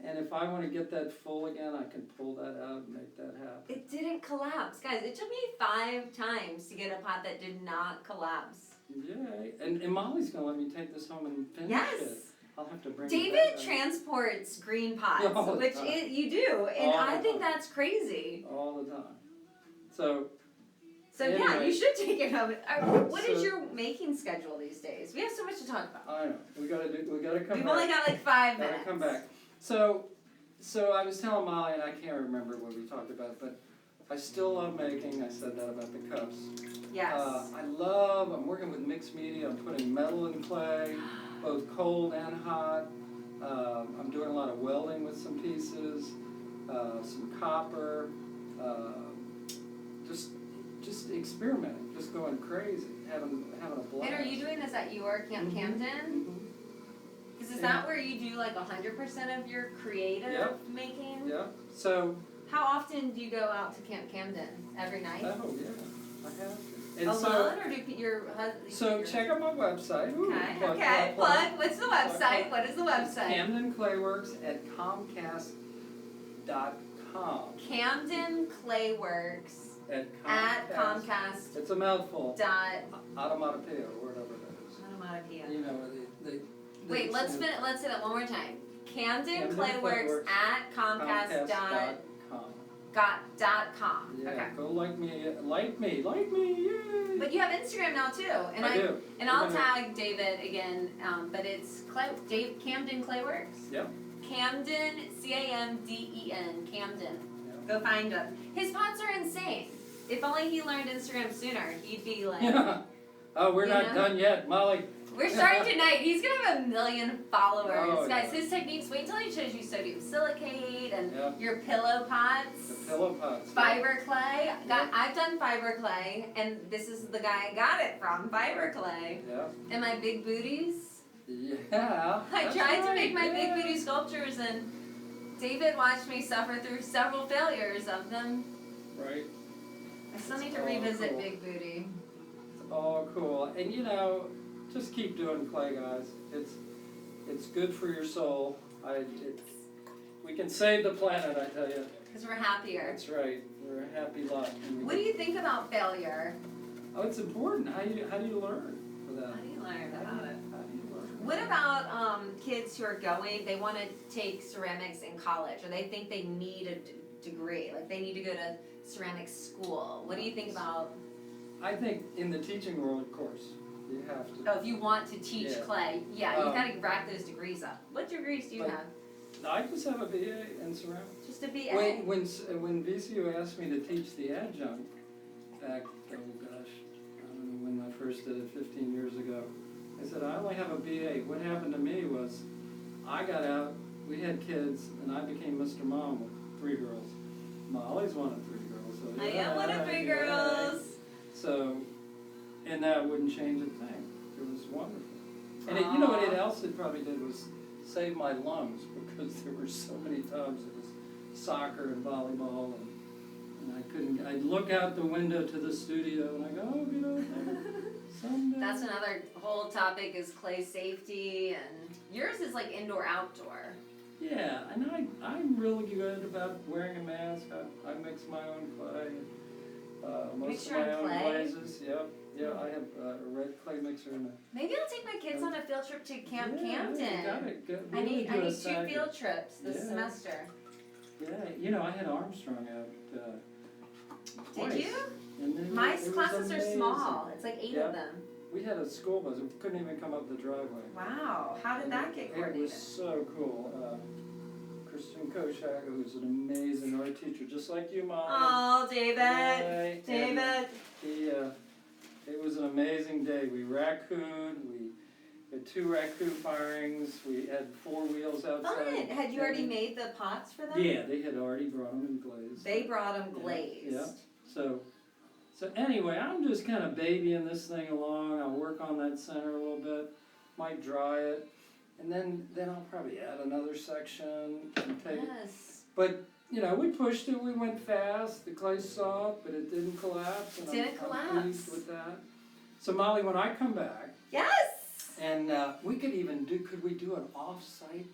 [SPEAKER 2] And if I want to get that full again, I can pull that out and make that happen.
[SPEAKER 1] It didn't collapse. Guys, it took me 5 times to get a pot that did not collapse.
[SPEAKER 2] Yay. And Molly's going to let me take this home and finish it. I'll have to bring
[SPEAKER 1] David
[SPEAKER 2] it back.
[SPEAKER 1] transports green pots,
[SPEAKER 2] All the
[SPEAKER 1] which
[SPEAKER 2] time.
[SPEAKER 1] you do, and
[SPEAKER 2] All
[SPEAKER 1] I
[SPEAKER 2] the
[SPEAKER 1] think
[SPEAKER 2] time.
[SPEAKER 1] that's crazy.
[SPEAKER 2] All the time. So
[SPEAKER 1] Yeah,
[SPEAKER 2] anyway.
[SPEAKER 1] you should take it home. What is your making schedule these days? We have so much to talk about.
[SPEAKER 2] I know. We gotta come
[SPEAKER 1] We've
[SPEAKER 2] back.
[SPEAKER 1] only got like 5 minutes.
[SPEAKER 2] Gotta come back. So I was telling Molly, and I can't remember what we talked about, but I still love making. I said that about the cups.
[SPEAKER 1] Yes.
[SPEAKER 2] I'm working with mixed media. I'm putting metal and clay, both cold and hot. I'm doing a lot of welding with some pieces, some copper, just experimenting, just going crazy, having a blast.
[SPEAKER 1] And are you doing this at your Camp Camden? Because is that where you do like 100% of your creative making?
[SPEAKER 2] Yeah. So.
[SPEAKER 1] How often do you go out to Camp Camden? Every night?
[SPEAKER 2] Oh yeah, I have to. And
[SPEAKER 1] alone, or do your husband?
[SPEAKER 2] So check out my website. Ooh,
[SPEAKER 1] Okay, plug. What's the website? What is the website?
[SPEAKER 2] Camden Clayworks at Comcast.com.
[SPEAKER 1] Camden Clayworks at Comcast.
[SPEAKER 2] It's a mouthful. Automatopoeia, or whatever that is.
[SPEAKER 1] Onomatopoeia.
[SPEAKER 2] You know,
[SPEAKER 1] Wait, let's say that one more time. Camden Clayworks at Comcast.com.
[SPEAKER 2] Yeah,
[SPEAKER 1] Okay.
[SPEAKER 2] go like me, yay!
[SPEAKER 1] But you have Instagram now too, and
[SPEAKER 2] I do.
[SPEAKER 1] And I'll tag David again. But it's Camden Clayworks.
[SPEAKER 2] Yep.
[SPEAKER 1] Camden, Camden, Camden.
[SPEAKER 2] Yep.
[SPEAKER 1] Go find him. His pots are insane. If only he learned Instagram sooner, he'd be like.
[SPEAKER 2] Yeah. Oh, we're not done yet, Molly.
[SPEAKER 1] We're starting tonight. He's gonna have 1 million followers.
[SPEAKER 2] Oh,
[SPEAKER 1] Guys,
[SPEAKER 2] yeah.
[SPEAKER 1] his techniques, wait till he shows you sodium silicate and
[SPEAKER 2] Yep.
[SPEAKER 1] your pillow pots.
[SPEAKER 2] The pillow pots.
[SPEAKER 1] Fiber clay. I've done fiber clay, and this is the guy I got it from, fiber clay.
[SPEAKER 2] Yeah.
[SPEAKER 1] And my big booties.
[SPEAKER 2] Yeah.
[SPEAKER 1] I tried to make my
[SPEAKER 2] yeah.
[SPEAKER 1] big booty sculptures, and David watched me suffer through several failures of them.
[SPEAKER 2] Right.
[SPEAKER 1] I still need
[SPEAKER 2] It's
[SPEAKER 1] to
[SPEAKER 2] all
[SPEAKER 1] revisit
[SPEAKER 2] cool.
[SPEAKER 1] big booty.
[SPEAKER 2] It's all cool. And just keep doing clay, guys. It's good for your soul. We can save the planet, I tell you.
[SPEAKER 1] Because we're happier.
[SPEAKER 2] That's right. We're a happy lot.
[SPEAKER 1] What do you think about failure?
[SPEAKER 2] Oh, it's important. How do you learn for that?
[SPEAKER 1] How do you learn about it?
[SPEAKER 2] How do you learn?
[SPEAKER 1] What about kids who are they want to take ceramics in college, or they think they need a degree, like they need to go to ceramics school? What do you think about?
[SPEAKER 2] I think in the teaching world, of course, you have to.
[SPEAKER 1] Oh, if you want to teach clay, you got to rack those degrees up. What degrees do you have?
[SPEAKER 2] I just have a BA in ceramics.
[SPEAKER 1] Just a BA.
[SPEAKER 2] When VCU asked me to teach the adjunct back, oh gosh, I don't know when I first did it, 15 years ago, I said, I only have a BA. What happened to me was, I got out, we had kids, and I became Mr. Mom with 3 girls. Molly's one of 3 girls. So
[SPEAKER 1] I am one of 3 girls.
[SPEAKER 2] So, and that wouldn't change a thing. It was wonderful. And you know what else it probably did was save my lungs, because there were so many times it was soccer and volleyball, and I couldn't, I'd look out the window to the studio and I go, oh, you know, someday.
[SPEAKER 1] That's another whole topic, is clay safety, and yours is like indoor outdoor.
[SPEAKER 2] Yeah, and I'm really good about wearing a mask. I mix my own clay, most of my own glazes. Yeah, I have a red clay mixer and a...
[SPEAKER 1] Maybe I'll take my kids on a field trip to Camp Camden.
[SPEAKER 2] Yeah, you got it.
[SPEAKER 1] I need 2 field trips this semester.
[SPEAKER 2] Yeah, you know, I had Armstrong out twice.
[SPEAKER 1] Did you?
[SPEAKER 2] And then
[SPEAKER 1] My
[SPEAKER 2] it was
[SPEAKER 1] classes are
[SPEAKER 2] amazing.
[SPEAKER 1] small. It's like 8 of them.
[SPEAKER 2] We had a school bus. We couldn't even come up the driveway.
[SPEAKER 1] Wow. How did that get coordinated?
[SPEAKER 2] It was so cool. Kristen Koshak, who's an amazing art teacher, just like you, Mom.
[SPEAKER 1] Oh, David.
[SPEAKER 2] Right.
[SPEAKER 1] David.
[SPEAKER 2] It was an amazing day. We raccooned. We had 2 raccoon firings. We had 4 wheels outside.
[SPEAKER 1] Fun. Had you already made the pots for them?
[SPEAKER 2] Yeah, they had already brought them in glazed.
[SPEAKER 1] They brought them glazed.
[SPEAKER 2] Yeah. So anyway, I'm just kind of babying this thing along. I'll work on that center a little bit, might dry it, and then I'll probably add another section and take it. But you know, we pushed it. We went fast. The clay's soft, but it didn't collapse. And I'm pleased with that. So Molly, when I come back,
[SPEAKER 1] yes,
[SPEAKER 2] and we could even do. Could we do an off-site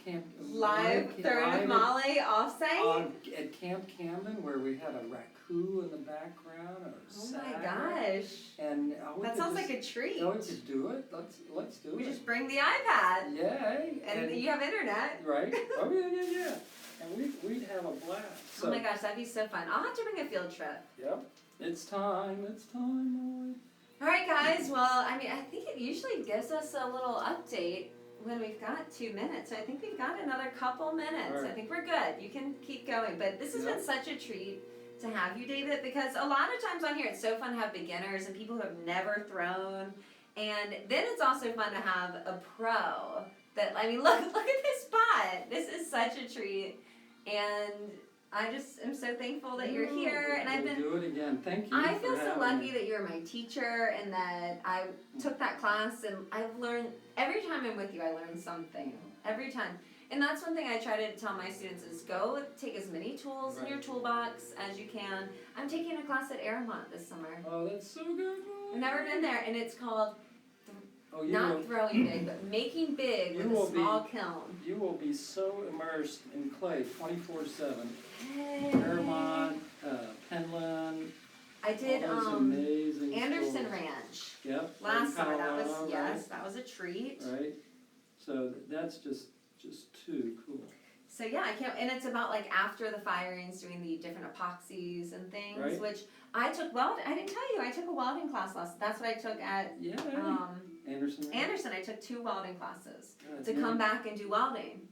[SPEAKER 2] camp?
[SPEAKER 1] Live Third with Molly off-site
[SPEAKER 2] at Camp Camden, where we had a raccoon in the background. Or
[SPEAKER 1] oh my gosh!
[SPEAKER 2] And
[SPEAKER 1] that sounds like a treat.
[SPEAKER 2] No, we could do it. Let's do it.
[SPEAKER 1] We just bring the iPad.
[SPEAKER 2] Yay!
[SPEAKER 1] And you have internet.
[SPEAKER 2] Right? Oh yeah. And we'd have a blast. So,
[SPEAKER 1] oh my gosh, that'd be so fun. I'll have to bring a field trip.
[SPEAKER 2] Yep. It's time, Molly.
[SPEAKER 1] Alright guys, well, I mean, I think it usually gives us a little update when we've got 2 minutes. So I think we've got another couple minutes.
[SPEAKER 2] Right.
[SPEAKER 1] I think we're good. You can keep going. But this has been such a treat to have you, David, because a lot of times on here it's so fun to have beginners and people who have never thrown. And then it's also fun to have a pro that, I mean, look at this spot. This is such a treat. And I just am so thankful that you're here. And
[SPEAKER 2] We'll do it again. Thank you.
[SPEAKER 1] I feel so lucky that you're my teacher and that I took that class and I've learned, every time I'm with you I learn something. Every time. And that's one thing I try to tell my students is go take as many tools in your toolbox as you can. I'm taking a class at Aramont this summer.
[SPEAKER 2] Oh, that's so good.
[SPEAKER 1] I've never been there, and it's called not throwing big, but making big with a small kiln.
[SPEAKER 2] You will be so immersed in clay 24/7.
[SPEAKER 1] Hey.
[SPEAKER 2] Aramont, Penland.
[SPEAKER 1] I did
[SPEAKER 2] all those amazing
[SPEAKER 1] Anderson
[SPEAKER 2] schools.
[SPEAKER 1] Ranch.
[SPEAKER 2] Yep.
[SPEAKER 1] Last summer. That was
[SPEAKER 2] right?
[SPEAKER 1] that was a treat.
[SPEAKER 2] Right. So that's just too cool.
[SPEAKER 1] So yeah, I can't, and it's about like after the firings, doing the different epoxies and things, which I took I didn't tell you, I took a welding class that's what I took at Anderson. I took 2 welding classes to come back and do welding.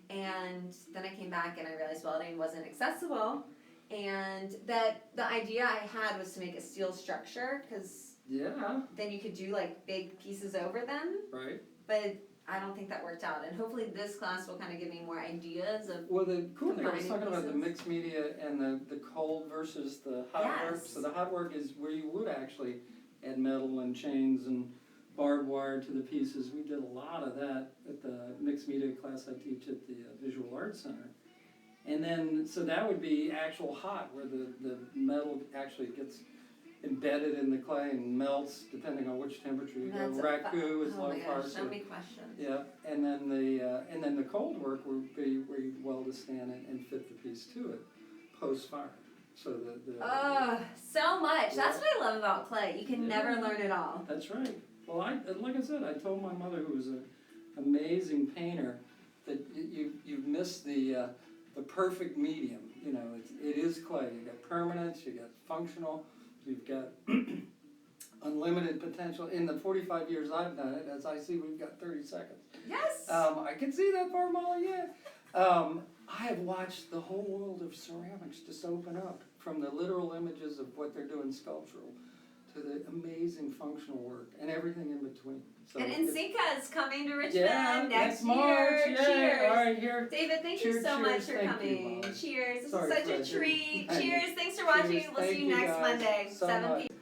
[SPEAKER 1] And then I came back and I realized welding wasn't accessible, and that the idea I had was to make a steel structure, because then you could do like big pieces over them.
[SPEAKER 2] Right.
[SPEAKER 1] But I don't think that worked out, and hopefully this class will kind of give me more ideas of.
[SPEAKER 2] Well, the cool thing I was talking about the mixed media and the cold versus the hot work. So the hot work is where you would actually add metal and chains and barbed wire to the pieces. We did a lot of that at the mixed media class I teach at the Visual Arts Center. And then, so that would be actual hot, where the metal actually gets embedded in the clay and melts depending on which temperature you go. Raku is low fire.
[SPEAKER 1] So many questions.
[SPEAKER 2] Yeah, and then the cold work would be where you weld a stand and fit the piece to it post fire. So
[SPEAKER 1] so much. That's what I love about clay. You can never learn it all.
[SPEAKER 2] That's right. Well, like I said, I told my mother, who was an amazing painter, that you've missed the perfect medium. You know, it is clay. You got permanence. You got functional. We've got unlimited potential. In the 45 years I've done it, as I see, we've got 30 seconds.
[SPEAKER 1] Yes.
[SPEAKER 2] I can see that far, Molly, yeah. I have watched the whole world of ceramics just open up, from the literal images of what they're doing sculptural to the amazing functional work and everything in between. So
[SPEAKER 1] And
[SPEAKER 2] it's-
[SPEAKER 1] Insinka is coming to Richmond
[SPEAKER 2] yeah,
[SPEAKER 1] next
[SPEAKER 2] March.
[SPEAKER 1] year.
[SPEAKER 2] Yay.
[SPEAKER 1] Cheers.
[SPEAKER 2] All right, here.
[SPEAKER 1] David, thank you
[SPEAKER 2] Cheers,
[SPEAKER 1] so much
[SPEAKER 2] cheers.
[SPEAKER 1] for
[SPEAKER 2] Thank you,
[SPEAKER 1] coming.
[SPEAKER 2] Mom.
[SPEAKER 1] Cheers. This
[SPEAKER 2] Sorry,
[SPEAKER 1] is such a
[SPEAKER 2] Fred.
[SPEAKER 1] treat.
[SPEAKER 2] Thank you.
[SPEAKER 1] Cheers. Thanks for watching.
[SPEAKER 2] Cheers.
[SPEAKER 1] We'll see
[SPEAKER 2] Thank
[SPEAKER 1] you
[SPEAKER 2] you
[SPEAKER 1] next
[SPEAKER 2] guys
[SPEAKER 1] Monday,
[SPEAKER 2] so
[SPEAKER 1] 7
[SPEAKER 2] much.
[SPEAKER 1] p.m.